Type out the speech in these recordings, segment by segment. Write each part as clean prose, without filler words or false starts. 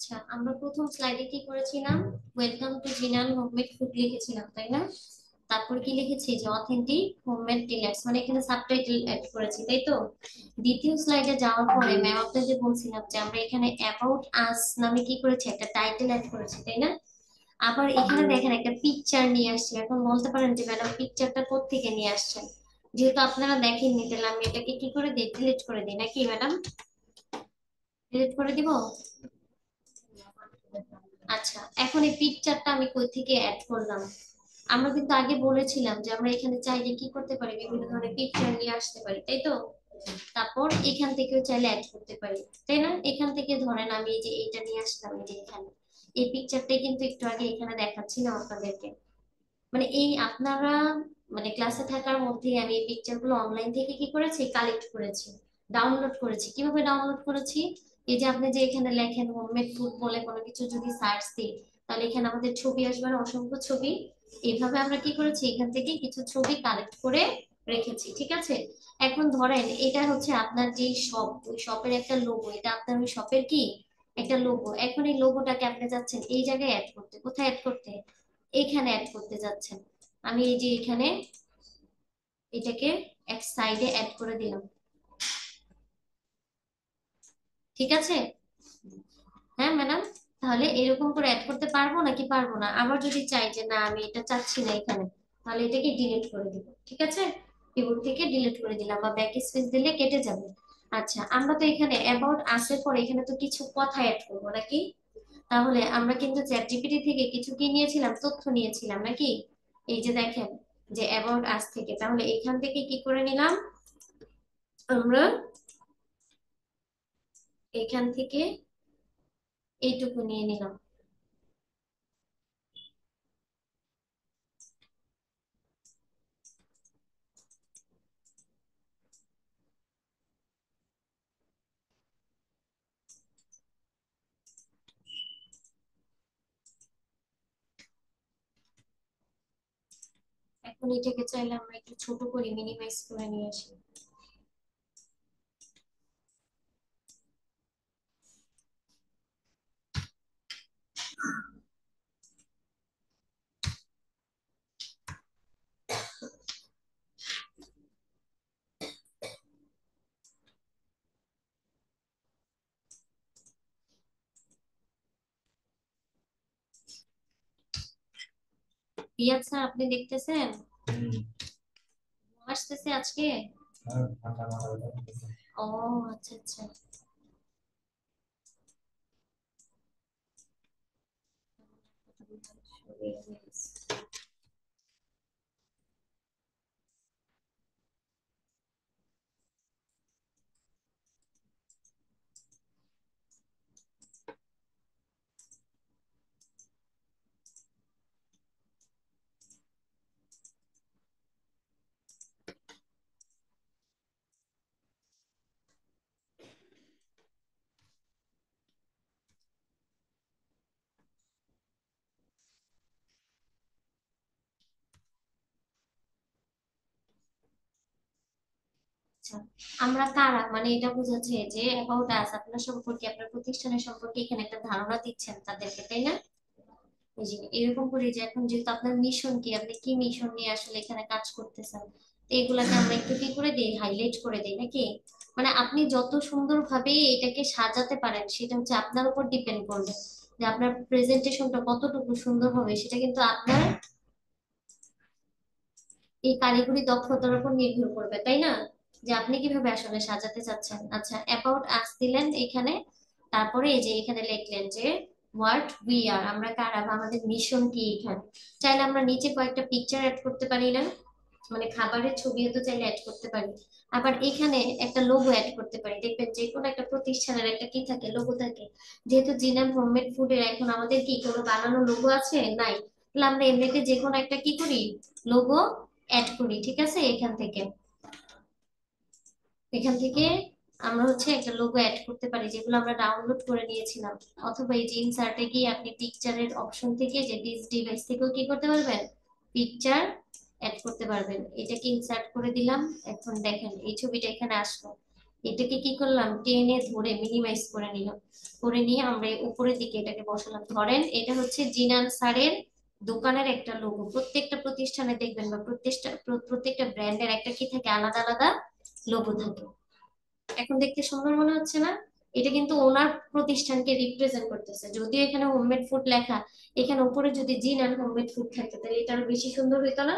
আচ্ছা, আমরা প্রথম স্লাইডে কি করেছিলাম? ওয়েলকাম টু জিনান হোমমেড ফুড লিখেছিলাম, তাই না? তারপর কি লিখেছি? যে অথেন্টিক হোমমেড ডিলাক্স, মানে এখানে সাবটাইটেল অ্যাড করেছি, তাই তো? দ্বিতীয় স্লাইডে যাওয়ার পরে ম্যাম আপনাদের বলছিলাম যে আমরা এখানে অ্যাবাউট আস নামে কি করেছি, একটা টাইটেল অ্যাড করেছি, তাই না? আবার এখানে দেখেন একটা পিকচার নিয়ে আসছি। এখন বলতে পারেন যে ম্যাডাম পিকচারটা কোত্থেকে নিয়ে আসছেন? যেহেতু আপনারা দেখেননি, তাহলে আমি এটাকে কি করে দিই? ডিলিট করে দিই নাকি ম্যাডাম? ডিলিট করে দিব। আচ্ছা, এখন এই পিকচারটা আমি কই থেকে অ্যাড করলাম? আমরা কিন্তু আগে বলেছিলাম যে আমরা এখানে চাইলে কি করতে পারি, বিভিন্ন ধরনের পিকচার নিয়ে আসতে পারি, তাই তো? তারপর এখান থেকেও চাইলে অ্যাড করতে পারি, তাই না? এখান থেকে ধরেন আমি এই যে এইটা নিয়ে আসলাম, এই যে এখানে এই পিকচারটাই কিন্তু একটু আগে এখানে দেখাচ্ছিলাম আপনাদেরকে। মানে এই আপনারা মানে ক্লাসে থাকার মধ্যে আমি এই পিকচার গুলো অনলাইন থেকে কি করেছি, কালেক্ট করেছি, ডাউনলোড করেছি। কিভাবে ডাউনলোড করেছি? এই যে আপনি যে এখানে লেখেন হোমমেড ফুড বলে কোনো কিছু যদি সার্চ দিই, তাহলে এখানে আমাদের ছবি আসবে না, অসংখ্য ছবি। এইভাবে আমরা কি করেছি, এখান থেকে কিছু ছবি কালেক্ট করে রেখেছি, ঠিক আছে? এখন ধরেন এটা হচ্ছে আপনার যে শপ, ওই শপের একটা লোগো, এটা আপনার ওই শপের কি একটা লোগো। এখন এই লোগোটাকে আপনি যাচ্ছেন এই জায়গায় অ্যাড করতে। কোথায় অ্যাড করতে? এখানে অ্যাড করতে যাচ্ছেন। আমি এই যে এখানে এটাকে এক সাইডে অ্যাড করে দিলাম, ঠিক আছে? হ্যাঁ ম্যাডাম, তাহলে এরকম করে অ্যাড করতে পারবো নাকি পারবো না? আবার যদি চাই যে না আমি এটা চাচ্ছি না এখানে, তাহলে এটাকে ডিলিট করে দিব, ঠিক আছে? কিবোর্ড থেকে ডিলিট করে দিলাম, বা ব্যাক স্পেস দিলে কেটে যাবে। আচ্ছা, আমরা তো এখানে অ্যাবাউট আসার পর এখানে তো কিছু কথা অ্যাড করবো নাকি? তাহলে আমরা কিন্তু চ্যাট জিপিটি থেকে কিছু কি নিয়েছিলাম, তথ্য নিয়েছিলাম নাকি? এই যে দেখেন, যে অ্যাবাউট আস থেকে, তাহলে এখান থেকে কি করে নিলাম আমরা? এখান থেকে এইটুকু নিয়ে নিলাম। এখন এটাকে চাইলে আমরা একটু ছোট করে মিনিমাইজ করে নিয়ে আসি। রিয়াদ স্যার, আপনি দেখতেছেন আসতেছে আজকে? ও আচ্ছা আচ্ছা। আচ্ছা, আমরা কারা, মানে এটা বোঝাচ্ছে যে অ্যাবাউট আস আপনার সম্পর্কে, আপনার প্রতিষ্ঠানের সম্পর্কে এখানে একটা ধারণা দিচ্ছেন তাদেরকে, তাই না? এই যে এরকম করে যে এখন যেহেতু আপনার মিশন কি, আপনি কি মিশন নিয়ে আসলে এখানে কাজ করতেছেন, তো এগুলাকে আমরা একটু কি করে দিই, হাইলাইট করে দিই নাকি? মানে আপনি যত সুন্দরভাবে এটাকে সাজাতে পারেন সেটা হচ্ছে আপনার উপর ডিপেন্ড করবে, যে আপনার প্রেজেন্টেশনটা কতটুকু সুন্দর হবে, সেটা কিন্তু আপনার এই কারিগরি দক্ষতার উপর নির্ভর করবে, তাই না? যে আপনি কিভাবে আসলে সাজাতে চাচ্ছেন। আচ্ছা, অ্যাবাউট আস দিলেন এখানে, তারপরে এই যে এখানে লিখলেন যে হোয়াট উই আর, আমরা কারা বা আমাদের মিশন কি এখানে। চাইলে আমরা নিচে কয়েকটা পিকচার অ্যাড করতে পারি না? মানে খাবারের ছবিও তো চাইলে অ্যাড করতে পারি। আবার এখানে একটা লোগো অ্যাড করতে পারি। দেখবেন যে কোনো একটা প্রতিষ্ঠানের একটা কি থাকে, লোগো থাকে। যেহেতু জিনাম হোমমেড ফুডের এখন আমাদের কি কোনো বানানো লোগো আছে? নাই। তাহলে আমরা এমনিতে যে কোনো একটা কি করি, লোগো অ্যাড করি, ঠিক আছে? এখান থেকে আমরা হচ্ছে একটা লোগো অ্যাড করতে পারি, যেগুলো আমরা ডাউনলোড করে নিয়েছিলাম। অথবা এই যে ইনসার্টে গিয়ে আপনি পিকচারের অপশন থেকে যে দিস ডিভাইস থেকেও কি করতে পারবেন, পিকচার অ্যাড করতে পারবেন। এটাকে ইনসার্ট করে দিলাম। এখন দেখেন এই ছবিটা এখানে আসলো। এটাকে কি করলাম, টেনে ধরে মিনিমাইজ করে নিলাম। করে নিয়ে আমরা এই উপরের দিকে এটাকে বসালাম। ধরেন এটা হচ্ছে জিনান স্যারের দোকানের একটা লোগো। প্রত্যেকটা প্রতিষ্ঠানে দেখবেন বা প্রত্যেকটা ব্র্যান্ডের একটা কি থাকে, আলাদা আলাদা লোগো থাকে। এখন দেখতে সুন্দর মনে হচ্ছে না? এটা কিন্তু ওনার প্রতিষ্ঠানকে রিপ্রেজেন্ট করতেছে, যদিও এখানে হোমমেড ফুড লেখা। এখানে উপরে যদি জিন আর হোমমেড ফুড থাকতো তাহলে এটা আরো বেশি সুন্দর হইতো না?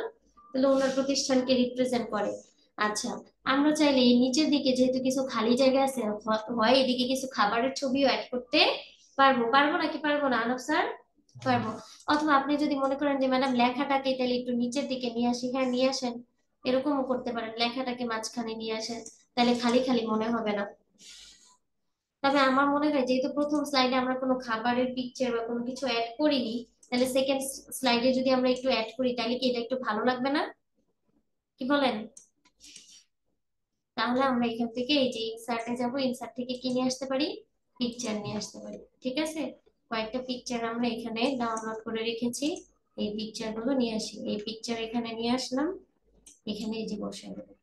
তাহলে ওনার প্রতিষ্ঠানকে রিপ্রেজেন্ট করে। আচ্ছা, আমরা চাইলে এই নিচের দিকে যেহেতু কিছু খালি জায়গা আছে, হয় এদিকে কিছু খাবারের ছবিও অ্যাড করতে পারবো। পারবো নাকি পারবো না আনব স্যার? পারবো। অথবা আপনি যদি মনে করেন যে ম্যাডাম লেখাটাকে তাহলে একটু নিচের দিকে নিয়ে আসি, হ্যাঁ নিয়ে আসেন। এরকমও করতে পারেন, লেখাটাকে মাঝখানে নিয়ে আসেন, তাহলে খালি খালি মনে হবে না। তবে আমার মনে হয় যেহেতু প্রথম স্লাইডে আমরা কোনো খাবারের পিকচার বা কোনো কিছু অ্যাড করিনি, তাহলে সেকেন্ড স্লাইডে যদি আমরা একটু অ্যাড করি তাহলে কি এটা একটু ভালো লাগবে না? কি বলেন? তাহলে আমরা এখান থেকে এই যে ইনসার্টে যাব, ইনসার্ট থেকে কি নিয়ে আসতে পারি, পিকচার নিয়ে আসতে পারি। ঠিক আছে, কয়েকটা পিকচার আমরা এখানে ডাউনলোড করে রেখেছি। এই পিকচার গুলো নিয়ে আসি, এই পিকচার এখানে নিয়ে আসলাম, এখানে এই যে বসে দেবো।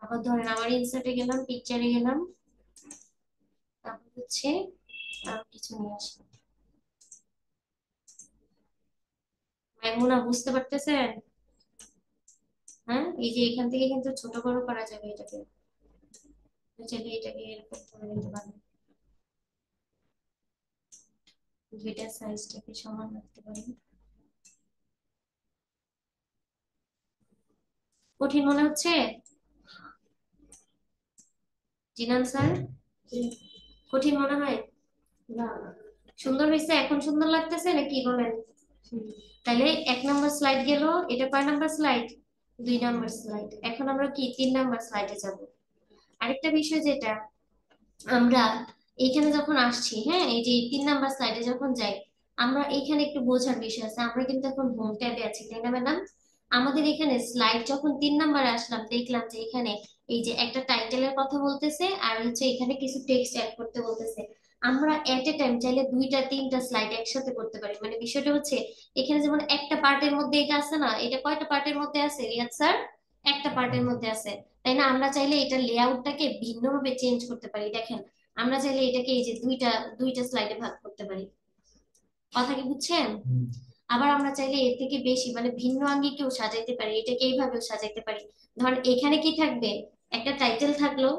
আবার ধরেন আমার ইনসার্টে গেলাম, পিকচারে গেলাম, তারপর হচ্ছে আর কিছু নিয়ে আসলাম। মাইমুনা বুঝতে পারতেছেন? হ্যাঁ, এই যে এখান থেকে কিন্তু ছোট বড় করা যাবে এটাকে। চাইলে এটাকে এরকম করে নিতে পারেন, দুইটা সাইজটাকে সমান রাখতে পারেন। কঠিন মনে হচ্ছে জিনান স্যার? কঠিন মনে হয়? না। সুন্দর হয়েছে? এখন সুন্দর লাগতেছে নাকি বলেন? তাহলে 1 নম্বর স্লাইড গেল। এটা কয় নাম্বার স্লাইড? 2 নম্বর স্লাইড। এখন আমরা কি 3 নম্বর স্লাইডে যাব। আরেকটা বিষয় যেটা, আমরা এখানে যখন আসছি, হ্যাঁ এই যে 3 নম্বর স্লাইডে যখন যাই, আমরা এখানে একটু বোঝার বিষয় আছে। আমরা কিন্তু এখন হোম ট্যাবে আছি, তাই না ম্যাডাম? আমাদের এখানে স্লাইড যখন 3 নম্বরে আসলাম, দেখলাম যে এখানে এই যে একটা টাইটেলের কথা বলতেছে আর হচ্ছে এখানে কিছু টেক্সট অ্যাড করতে বলতেছে। আমরা এট এ টাইম চাইলে দুইটা তিনটা স্লাইড একসাথে করতে পারি। মানে বিষয়টা হচ্ছে, এখানে যেমন একটা পার্টের মধ্যে এটা আছে না, এটা কয়টা পার্টের মধ্যে আছে রিয়াদ স্যার? একটা পার্টের মধ্যে আছে, তাই না? আমরা চাইলে এটা লেআউটটাকে ভিন্নভাবে চেঞ্জ করতে পারি। দেখেন, আমরা চাইলে এটাকে এই যে দুইটা দুইটা স্লাইডে ভাগ করতে পারি। কথা কি বুঝছেন? আবার আমরা চাইলে এর থেকে বেশি মানে ভিন্ন আঙ্গিকেও সাজাইতে পারি, এটাকে এইভাবেও সাজাইতে পারি। ধর এখানে কি থাকবে, একটা টাইটেল থাকলো,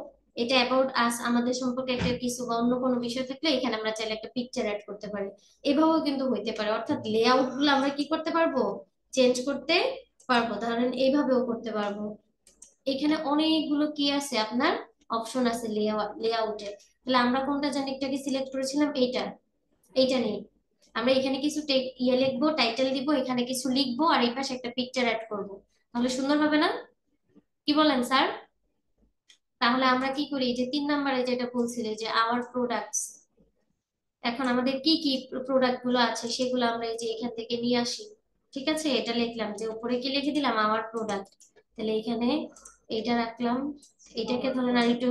এটা অ্যাবাউট আস, আমাদের সম্পর্কে একটা কিছু বা অন্য কোনো বিষয় থাকলে এখানে আমরা চাইলে একটা পিকচার অ্যাড করতে পারি। এভাবেও কিন্তু হইতে পারে, অর্থাৎ লেআউট গুলো আমরা কি করতে পারবো, চেঞ্জ করতে পারবো। ধরেন এইভাবেও করতে পারবো। এখানে অনেকগুলো কি আছে আপনার, অপশন আছে লেআউটে। তাহলে আমরা কোনটা জানি একটাকে সিলেক্ট করেছিলাম, এইটা। এইটা নেই, আমরা এখানে কিছু লিখবো, টাইটেল দিব, এখানে কিছু লিখবো, আর এই পাশে একটা পিকচার অ্যাড করব। তাহলে সুন্দর হবে না? কি বলেন স্যার? তাহলে আমরা কি করি, এই যে 3 নম্বরে যেটা বলছিলে যে আওয়ার প্রোডাক্টস, এখন আমাদের কি কি প্রোডাক্ট গুলো আছে সেগুলো আমরা এই যে এখান থেকে নিয়ে আসি। ঠিক আছে, এটা লিখলাম যে উপরে কি লিখে দিলাম, আওয়ার প্রোডাক্ট। তাহলে এখানে এইটা রাখলাম। এটাকে ধরেন আর একটু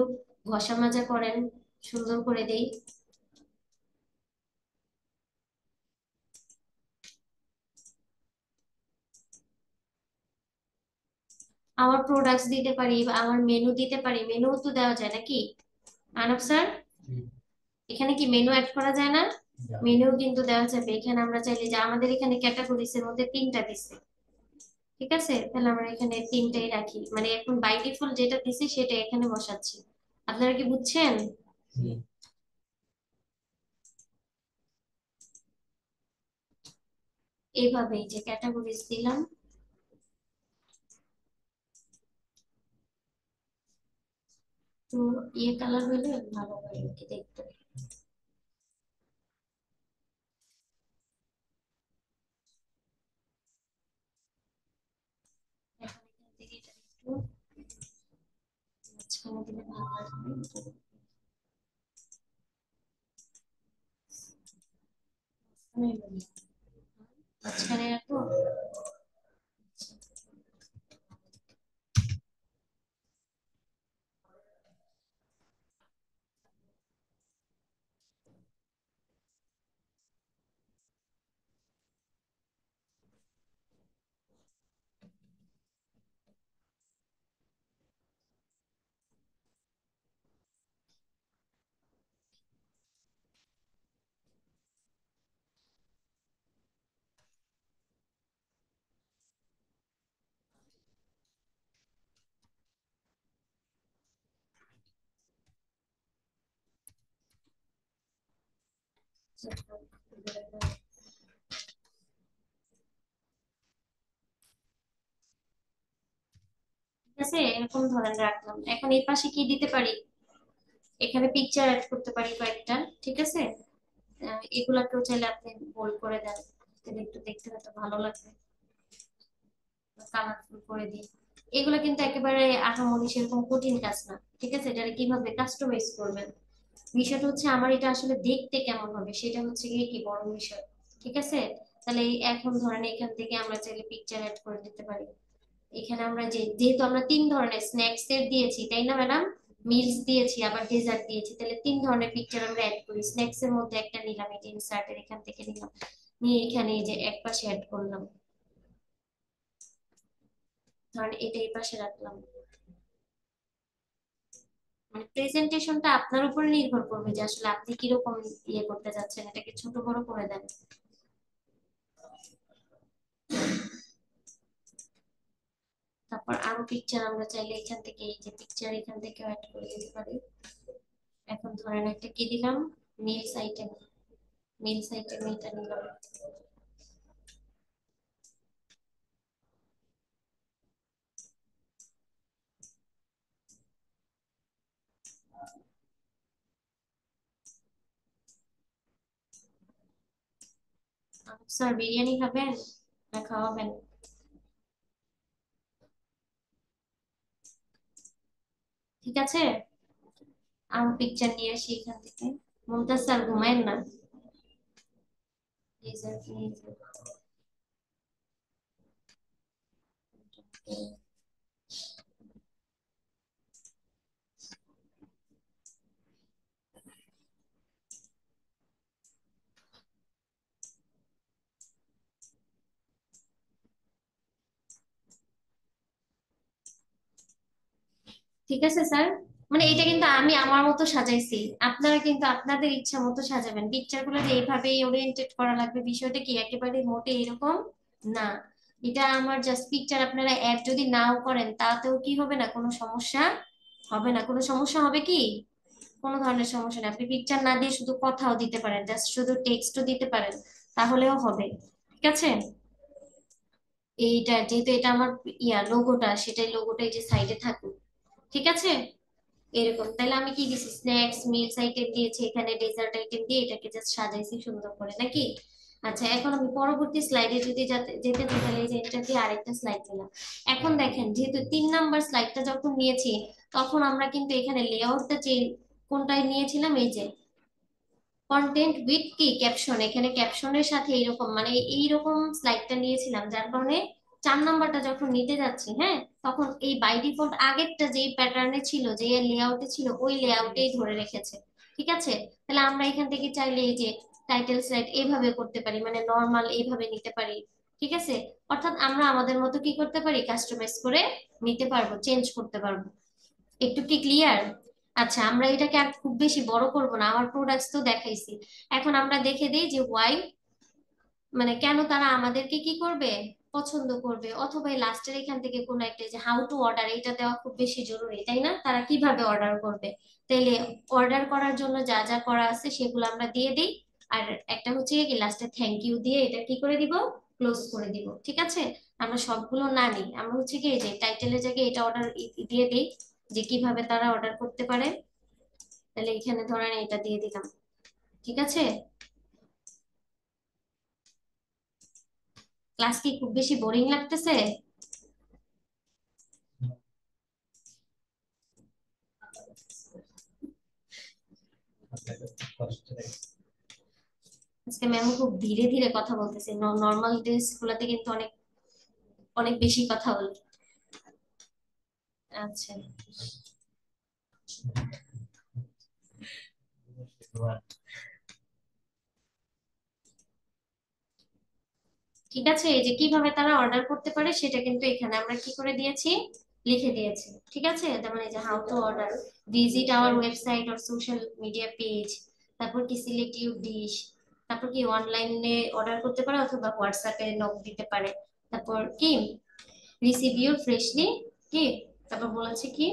ঘষা মাজা করেন, সুন্দর করে দেই। আমার প্রোডাক্টস দিতে পারি বা আমার মেনু দিতে পারি, মেনু তো দেওয়া যায় নাকি আনব স্যার? এখানে কি মেনু অ্যাড করা যায় না? মেনু কিন্তু দেওয়া যাবে। এখানে আমরা চাইলে যে আমাদের এখানে ক্যাটাগরিজ এর মধ্যে 3টা দিছে, ঠিক আছে, তাহলে আমরা এখানে 3টাই রাখি। মানে এখন বাই ডিফল্ট যেটা দিছে সেটা এখানে বসাচ্ছি। আপনারা কি বুঝছেন? এইভাবে এই যে ক্যাটাগরিজ দিলাম, তো ইয়ে কালার হলে ভালো হয় আর কি দেখতে। এখন এখান থেকে এটা একটু মাঝখানে দিলে ভালো লাগবে। মাঝখানে রাখবো। ঠিক আছে, এরকম ধরেন রাখলাম। এখন এই পাশে কি দিতে পারি, এখানে পিকচার অ্যাড করতে পারি কয়েকটা। ঠিক আছে, এগুলাকেও চাইলে আপনি বোল্ড করে দেন, তাহলে একটু দেখতে হয়তো ভালো লাগবে। কালারফুল করে দিই। এগুলো কিন্তু একেবারে আহামরি সেরকম কঠিন কাজ না। ঠিক আছে, এটা কিভাবে কাস্টমাইজ করবেন, বিষয়টা হচ্ছে আমার এটা আসলে দেখতে কেমন হবে সেটা হচ্ছে গিয়ে কি বড় বিষয়। ঠিক আছে, তাহলে এখন ধরেন এখান থেকে আমরা চাইলে পিকচার অ্যাড করে দিতে পারি। এখানে আমরা যেহেতু আমরা তিন ধরনের স্ন্যাক্স এর দিয়েছি তাই না ম্যাডাম, মিলস দিয়েছি আবার ডেজার্ট দিয়েছি, তাহলে তিন ধরনের পিকচার আমরা অ্যাড করি। স্ন্যাক্স এর মধ্যে একটা নিলাম, এটা ইনসার্টের এখান থেকে নিলাম, নিয়ে এখানে এই যে এক পাশে অ্যাড করলাম, ধরেন এটা এই পাশে রাখলাম। মানে প্রেজেন্টেশনটা আপনার উপর নির্ভর করবে যে আসলে আপনি কিরকম ইয়ে করতে যাচ্ছেন, এটাকে ছোট বড় করে দেন। তারপর আরো পিকচার আমরা চাইলে এখান থেকে এই যে পিকচার এখান থেকে অ্যাড করে দিতে পারি। এখন ধরেন একটা কি দিলাম, মিলস আইটেম, মিলস আইটেম এটা নিলাম। স্যার বিরিয়ানি খাবেন না খাওয়াবেন? ঠিক আছে, আমি পিকচার নিয়ে আসি এখান থেকে। মুমতাজ স্যার ঘুমায়েন না, প্লিজ আর প্লিজ। ঠিক আছে স্যার, মানে এটা কিন্তু আমি আমার মতো সাজাইছি, আপনারা কিন্তু আপনাদের ইচ্ছা মতো সাজাবেন। পিকচার গুলো যে এইভাবেই ওরিয়েন্টেড করা লাগবে বিষয়টা কি একেবারে মোটে এরকম না। এটা আমার জাস্ট পিকচার, আপনারা অ্যাড যদি নাও করেন তাতেও কি হবে না, কোনো সমস্যা হবে না। কোনো সমস্যা হবে কি, কোনো ধরনের সমস্যা নেই। আপনি পিকচার না দিয়ে শুধু কথাও দিতে পারেন, জাস্ট শুধু টেক্সটও দিতে পারেন, তাহলেও হবে। ঠিক আছে, এইটা যেহেতু এটা আমার লোগোটা, সেটাই লোগোটাই যে সাইডে থাকুক। ঠিক আছে, এরকম তাহলে আমি কি দিছি, স্ন্যাক্স মিলস আইটেম দিয়েছি, এখানে ডেজার্ট আইটেম দিয়ে এটাকে জাস্ট সাজাইছি সুন্দর করে নাকি। আচ্ছা, এখন আমি পরবর্তী স্লাইডে যদি যেতে চাই, তাহলে এই যে এটা দিয়ে আরেকটা স্লাইড নিলাম। এখন দেখেন যেহেতু 3 নাম্বার স্লাইডটা যখন নিয়েছি, তখন আমরা কিন্তু এখানে লেআউটটা কোনটায় নিয়েছিলাম, এই যে কন্টেন্ট উইথ কি ক্যাপশন, এখানে ক্যাপশনের সাথে এইরকম মানে এইরকম স্লাইডটা নিয়েছিলাম, যার কারণে 4 নাম্বারটা যখন নিতে যাচ্ছি, হ্যাঁ, তখন এই বাই ডিফল্ট আগেরটা যেই প্যাটার্নে ছিল, যে লেআউটে ছিল, ওই লেআউটেই ধরে রেখেছে। ঠিক আছে, তাহলে আমরা এখান থেকে চাইলে এই যে টাইটেল স্লাইড এইভাবে করতে পারি, মানে নর্মাল এইভাবে নিতে পারি। ঠিক আছে, অর্থাৎ আমরা আমাদের মতো কি করতে পারি, কাস্টমাইজ করে নিতে পারবো, চেঞ্জ করতে পারবো। একটু কি ক্লিয়ার? আচ্ছা, আমরা এটাকে আর খুব বেশি বড় করব না, আমার প্রোডাক্টস তো দেখাইছি। এখন আমরা দেখে দিই যে ওয়াই, মানে কেন তারা আমাদেরকে কি করবে, পছন্দ করবে। অথবা লাস্টের এখান থেকে কোনো একটা যে হাউ টু অর্ডার, এটা দেওয়া খুব বেশি জরুরি তাই না, তারা কিভাবে অর্ডার করবে। তাইলে অর্ডার করার জন্য যা যা করা আছে সেগুলো আমরা দিয়ে দিই। আর একটা হচ্ছে কি লাস্টে থ্যাংক ইউ দিয়ে এটা কি করে দিব, ক্লোজ করে দিব। ঠিক আছে, আমরা সবগুলো না নিই, আমরা হচ্ছে কি এই যে টাইটেলের জায়গায় এটা অর্ডার দিয়ে দিই, যে কিভাবে তারা অর্ডার করতে পারে। তাহলে এখানে ধরেন এটা দিয়ে দিলাম। ঠিক আছে, ক্লাস কি খুব বেশি বোরিং লাগতেছে? আজকে ম্যাম খুব ধীরে ধীরে কথা বলতেছে, নর্মাল ডেজ গুলাতে কিন্তু অনেক অনেক বেশি কথা বলে। আচ্ছা, ঠিক আছে, এই যে কিভাবে তারা অর্ডার করতে পারে সেটা কিন্তু এখানে আমরা কি করে দিয়েছি, লিখে দিয়েছি। ঠিক আছে, তার মানে যে how to order, visit our website or social media page, তারপর কি সিলেক্ট ইউর ডিশ, তারপর কি অনলাইনে অর্ডার করতে পারে অথবা হোয়াটসঅ্যাপে নক দিতে পারে, তারপর কি রিসিভ ইউর ফ্রেশলি, কি তারপর বলেছে কি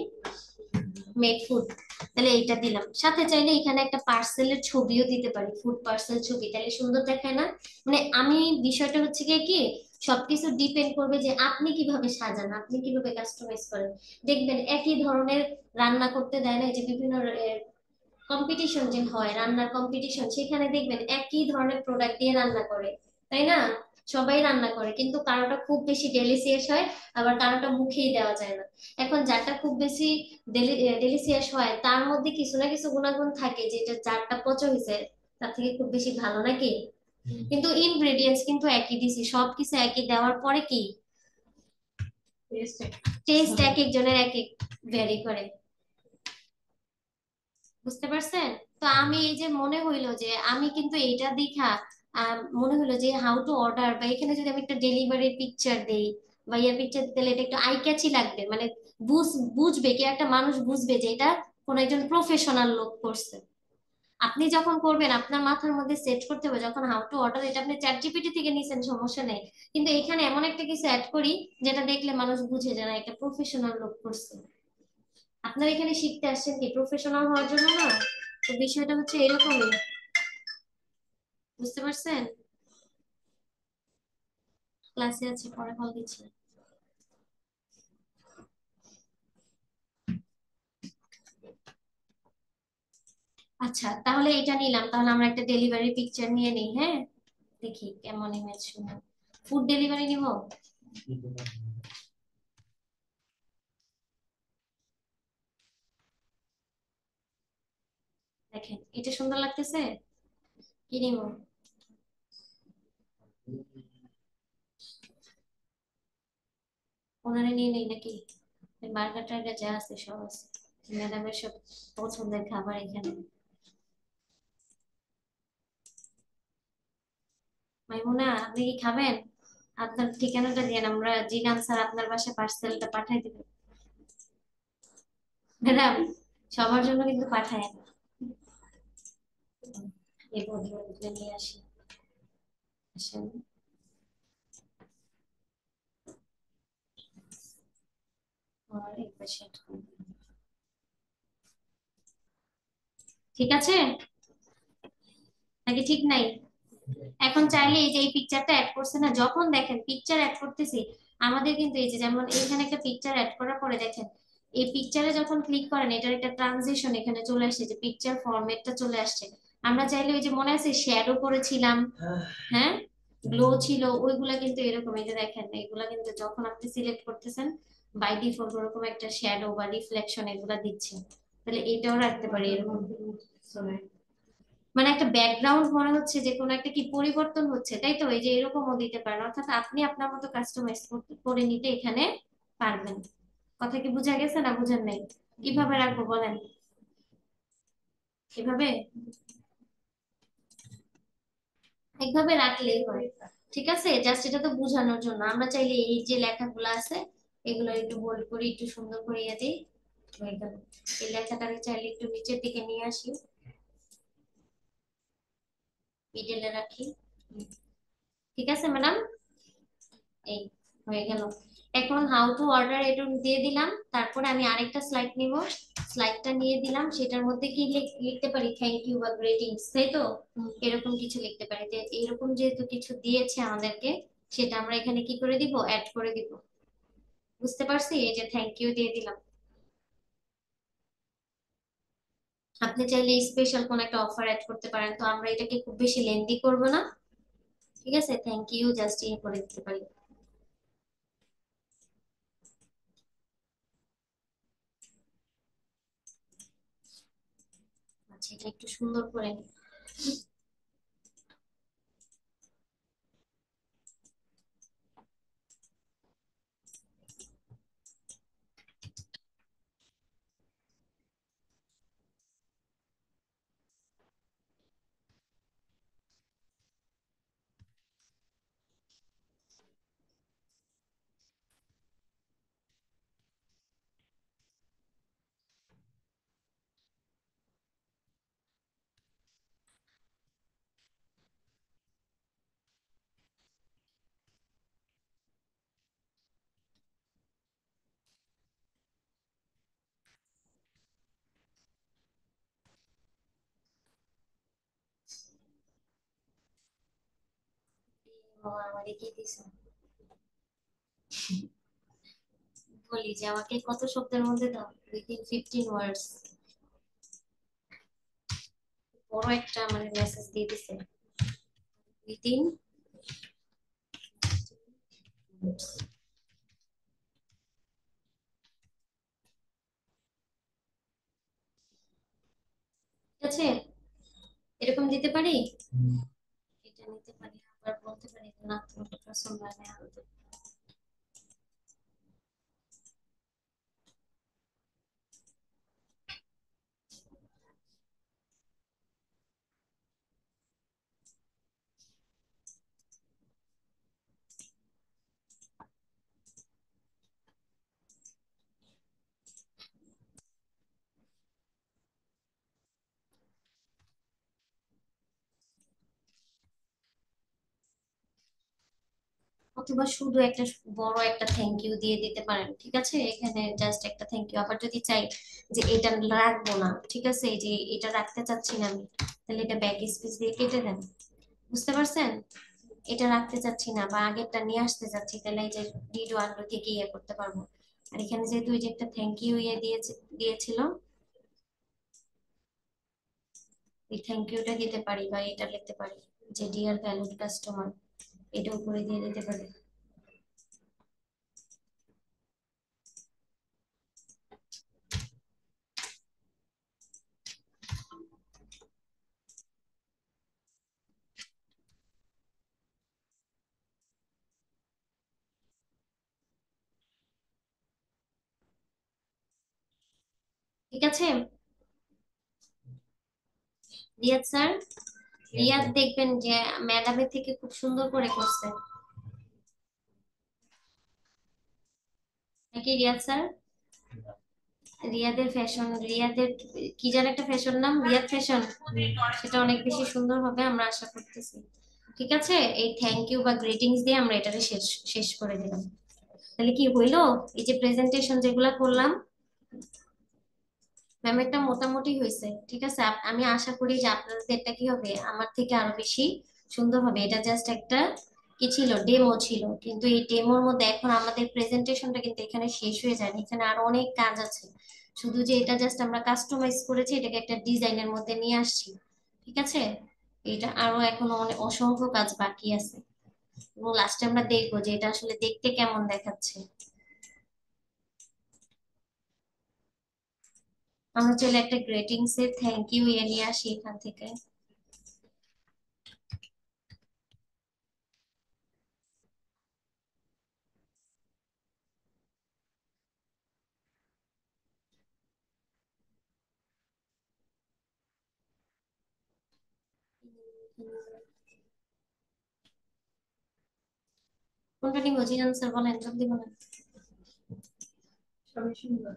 মেড ফুড, তাহলে এইটা দিলাম। সাথে চাইলে এখানে একটা পার্সেলের ছবিও দিতে পারি, ফুড পার্সেল ছবি, তাহলে সুন্দর দেখায় না? মানে আমি, বিষয়টা হচ্ছে গিয়ে কি, সবকিছু ডিপেন্ড করবে যে আপনি কিভাবে সাজান, আপনি কিভাবে কাস্টমাইজ করেন। দেখবেন একই ধরনের রান্না করতে দেয় না, এই যে বিভিন্ন কম্পিটিশন যে হয়, রান্নার কম্পিটিশন, সেখানে দেখবেন একই ধরনের প্রোডাক্ট দিয়ে রান্না করে, তাই না? সবাই রান্না করে, কিন্তু কারোটা খুব বেশি ডেলিসিয়াস হয়, আবার কারোটা মুখেই দেওয়া যায় না। এখন যারটা খুব বেশি ডেলিসিয়াস হয়, তার মধ্যে কিছু না কিছু গুণাগুণ থাকে, যেটা যারটা পচা হয়েছে তার থেকে খুব বেশি ভালো, নাকি? কিন্তু ইনগ্রেডিয়েন্টস কিন্তু একই দিছি, সবকিছু একই দেওয়ার পরে কি টেস্ট এক একজনের এক এক ভ্যারি করে। বুঝতে পারছেন? তো আমি এই যে মনে হইলো যে আমি কিন্তু এইটা দেখা মনে হলো যে হাউ টু অর্ডার, বা এখানে যদি আমি একটা ডেলিভারির পিকচার দেই বা ইয়ার পিকচার দিলে এটা একটু আই ক্যাচি লাগবে, মানে বুঝবে কি, একটা মানুষ বুঝবে যে এটা কোন একজন প্রফেশনাল লোক করছে। আপনি যখন করবেন আপনার মাথার মধ্যে সেট করতে হবে, যখন হাউ টু অর্ডার এটা আপনি চ্যাট জিপিটি থেকে নিছেন সমস্যা নেই, কিন্তু এখানে এমন একটা কিছু অ্যাড করি যেটা দেখলে মানুষ বুঝে যায় না এটা প্রফেশনাল লোক করছে। আপনারা এখানে শিখতে আসছেন কি প্রফেশনাল হওয়ার জন্য না? তো বিষয়টা হচ্ছে এরকমই। বুঝতে পারছেন? ক্লাসে আছে, পরে কল দিচ্ছি। আচ্ছা, তাহলে এটা নিলাম, তাহলে আমরা একটা ডেলিভারি পিকচার নিয়ে নিই, হ্যাঁ? দেখি কেমন ইমেজ সুন্দর। ফুড ডেলিভারি নিব। দেখেন এটা সুন্দর লাগতেছে, কি নিব? ওনারে নিয়ে নেই নাকি? বার্গার টার্গার যা আছে সব আছে, ম্যাডামের সব পছন্দের খাবার এখানে। মাইমুনা, আপনি কি খাবেন? আপনার ঠিকানাটা দিন, আমরা জিনান স্যার আপনার বাসায় পার্সেলটা পাঠাই দিবেন। ম্যাডাম, সবার জন্য কিন্তু পাঠায় না। এই ভদ্রলোককে নিয়ে আসি। আসেন। আর এই পাশে একটা। ঠিক আছে নাকি ঠিক নাই? এখন চাইলে এই যে এই পিকচারটা অ্যাড করছে না, যখন দেখেন পিকচার অ্যাড করতেছি, আমাদের কিন্তু এই যে যেমন এইখানে একটা পিকচার অ্যাড করার পরে দেখেন, এই পিকচারে যখন ক্লিক করেন এটার একটা ট্রানজিশন এখানে চলে আসছে, যে পিকচার ফরম্যাটটা চলে আসছে। আমরা চাইলে ওই যে মনে আছে শ্যাডো করেছিলাম, হ্যাঁ, গ্লো ছিল, ওইগুলা কিন্তু এরকম, এই যে দেখেন এগুলা কিন্তু যখন আপনি সিলেক্ট করতেছেন বাই ডিফল্ট ওরকম একটা শ্যাডো বা রিফ্লেকশন এগুলা দিচ্ছে। তাহলে এটাও রাখতে পারি এরকম, মানে একটা ব্যাকগ্রাউন্ড মনে হচ্ছে যে কোনো একটা কি পরিবর্তন হচ্ছে, তাই তো? এই যে এরকমও দিতে পারেন, অর্থাৎ আপনি আপনার মতো কাস্টমাইজ করে নিতে এখানে পারবেন। কথা কি বোঝা গেছে না বুঝেন নাই? কিভাবে রাখবো বলেন? এভাবে, একভাবে রাখলেই হয়। ঠিক আছে, জাস্ট এটা তো বোঝানোর জন্য। আমরা চাইলে এই যে লেখাগুলো আছে এগুলো একটু বোল্ড করে একটু সুন্দর করে ইয়ে দিই, হয়ে গেল। এই লেখাটাকে চাইলে একটু নিচের দিকে নিয়ে আসি, মিডলে রাখি। ঠিক আছে ম্যাডাম, এই হয়ে গেল। এখন হাউ টু অর্ডার এটা দিয়ে দিলাম, তারপরে আমি আরেকটা স্লাইড নিব, স্লাইডটা নিয়ে দিলাম, সেটার মধ্যে কি লিখতে পারি, থ্যাংক ইউ বা গ্রেটিংস, তাই তো? এরকম কিছু লিখতে পারি, যে এরকম যেহেতু কিছু দিয়েছে আমাদেরকে, সেটা আমরা এখানে কি করে দিব, অ্যাড করে দিব। বুঝতে পারছি, এই যে থ্যাংক ইউ দিয়ে দিলাম। আপনি চাইলে স্পেশাল কোন একটা অফার অ্যাড করতে পারেন, তো আমরা এটাকে খুব বেশি লেন্দি করব না। ঠিক আছে, থ্যাংক ইউ জাস্ট ইয়ে করে দিতে পারি। আচ্ছা, এটা একটু সুন্দর করে নিই। আমারে কি দিছে, বলি যে আমাকে কত শব্দের মধ্যে দাও, উইথিন 15 ওয়ার্ডস। বড় একটা মানে মেসেজ দিয়ে দিছে, উইথিন। ঠিক আছে, এরকম দিতে পারি, এটা নিতে পারি, আবার বলতে পারি যে না তোমাকে পছন্দ হয় না আরো দাও। অথবা শুধু একটা বড় একটা থ্যাংক ইউ দিয়ে দিতে পারেন, ঠিক আছে, এখানে জাস্ট একটা থ্যাংক ইউ। আবার যদি চাই যে এটা রাখবো না, ঠিক আছে, এই যে এটা রাখতে চাচ্ছি না আমি, তাহলে এটা ব্যাক স্পেস দিয়ে কেটে দেন। বুঝতে পারছেন? এটা রাখতে চাচ্ছি না বা আগেরটা নিয়ে আসতে চাচ্ছি, তাহলে এই যে ডিড ওয়ান্ডো থেকে ইয়ে করতে পারবো। আর এখানে যেহেতু এই যে একটা থ্যাংক ইউ ইয়ে দিয়েছিল, এই থ্যাংক ইউটা দিতে পারি বা এটা লিখতে পারি যে ডিয়ার ভ্যালুড কাস্টমার, এটা উপরে দিয়ে দিতে পারি। ঠিক আছে রিয়াদ স্যার, রিয়াদ দেখবেন যে ম্যাডামের থেকে খুব সুন্দর করে করছে, নাকি রিয়াদ স্যার? রিয়াদের ফ্যাশন, রিয়াদের কি যেন একটা ফ্যাশন নাম, রিয়াদ ফ্যাশন, সেটা অনেক বেশি সুন্দর হবে আমরা আশা করতেছি। ঠিক আছে, এই থ্যাংক ইউ বা গ্রিটিংস দিয়ে আমরা এটাকে শেষ শেষ করে দিলাম। তাহলে কি হইলো, এই যে প্রেজেন্টেশন যেগুলা করলাম, ম্যামেরটা মোটামুটি হয়েছে, ঠিক আছে। আমি আশা করি যে আপনাদেরটা কি হবে আমার থেকে আরো বেশি সুন্দর হবে। এটা জাস্ট একটা কি ছিল, ডেমো ছিল, কিন্তু এই ডেমোর মধ্যে এখন আমাদের প্রেজেন্টেশনটা কিন্তু এখানে শেষ হয়ে যায়নি, এখানে আরো অনেক কাজ আছে। শুধু যে এটা জাস্ট আমরা কাস্টমাইজ করেছি, এটাকে একটা ডিজাইনের মধ্যে নিয়ে আসছি, ঠিক আছে। এটা আরো এখনো অনেক অসংখ্য কাজ বাকি আছে, এবং লাস্টে আমরা দেখবো যে এটা আসলে দেখতে কেমন দেখাচ্ছে। আমরা চলে একটা গ্রেটিংস এর থ্যাংক ইউ এ নিয়ে আসি এখান থেকে। কোনটা নিব জিহান স্যার, বলেন জলদি বলেন। সবই সুন্দর।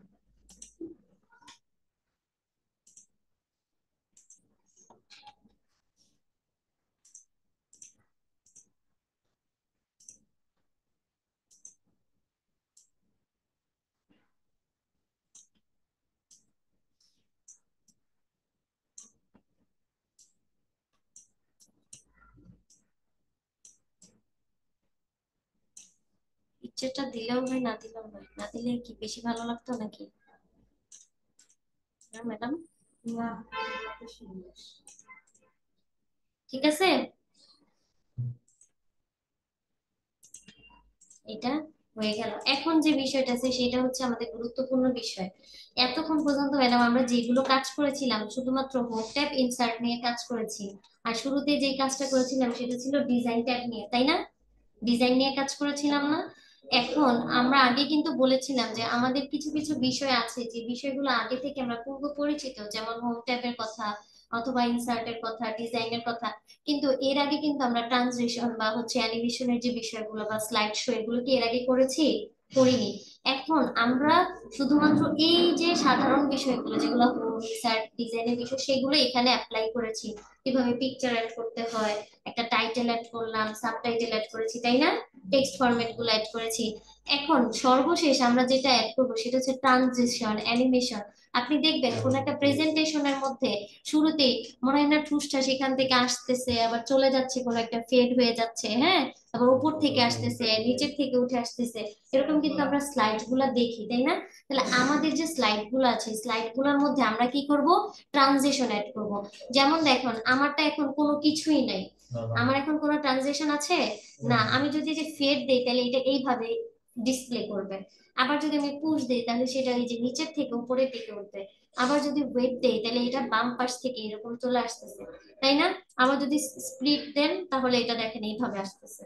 পিকচারটা দিলেও হয় না দিলেও হয়, না দিলে কি বেশি ভালো লাগতো নাকি? হ্যাঁ ম্যাডাম। না, এত সুন্দর। ঠিক আছে, এটা হয়ে গেল। এখন যে বিষয়টা আছে সেটা হচ্ছে আমাদের গুরুত্বপূর্ণ বিষয়। এতক্ষণ পর্যন্ত ম্যাডাম আমরা যেগুলো কাজ করেছিলাম শুধুমাত্র হোম ট্যাব ইনসার্ট নিয়ে কাজ করেছি, আর শুরুতে যে কাজটা করেছিলাম সেটা ছিল ডিজাইন ট্যাব নিয়ে, তাই না? ডিজাইন নিয়ে কাজ করেছিলাম না? এখন আমরা আগে কিন্তু বলেছিলাম যে আমাদের কিছু কিছু বিষয় আছে যে বিষয়গুলো আগে থেকে আমরা পূর্ব পরিচিত, যেমন হোম ট্যাবের কথা অথবা ইনসার্টের কথা, ডিজাইনের কথা। কিন্তু এর আগে কিন্তু আমরা ট্রানজিশন বা হচ্ছে অ্যানিমেশনের যে বিষয়গুলো বা স্লাইড শো, এগুলো কি এর আগে করেছি? করিনি। এখন আমরা শুধুমাত্র এই যে সাধারণ বিষয়গুলো যেগুলো হোম ইনসার্ট ডিজাইনের বিষয়, সেগুলো এখানে অ্যাপ্লাই করেছি। কিভাবে পিকচার অ্যাড করতে হয়, একটা টাইটেল অ্যাড করলাম, সাবটাইটেল অ্যাড করেছি, তাই না? টেক্সট ফরম্যাট গুলো অ্যাড করেছি। এখন সর্বশেষ আমরা যেটা অ্যাড করবো সেটা হচ্ছে ট্রানজিশন, অ্যানিমেশন। আপনি দেখবেন কোন একটা প্রেজেন্টেশনের মধ্যে শুরুতেই মনে হয় না ঠুসটা সেখান থেকে আসতেছে, আবার চলে যাচ্ছে, কোনো একটা ফেড হয়ে যাচ্ছে, হ্যাঁ, আবার উপর থেকে আসতেছে, নিচের থেকে উঠে আসতেছে। এরকম কিন্তু আমরা স্লাইড গুলা দেখি, তাই না? তাহলে আমাদের যে স্লাইড গুলো আছে, স্লাইড গুলোর মধ্যে আমরা কি করব? ট্রানজিশন অ্যাড করব। যেমন দেখুন, আমারটা এখন কোনো কিছুই নাই, আমার এখন কোনো ট্রানজিশন আছে না। আমি যদি যে ফেড দেই তাহলে এটা এইভাবে ডিসপ্লে করবে। আবার যদি আমি পুশ দেই তাহলে সেটা এই যে নিচের থেকে উপরের দিকে উঠবে। আবার যদি ওয়েট দেই তাহলে এটা বাম পাশ থেকে এরকম চলে আসতেছে, তাই না? আবার যদি স্প্লিট দেন তাহলে এটা দেখেন এইভাবে আসতেছে।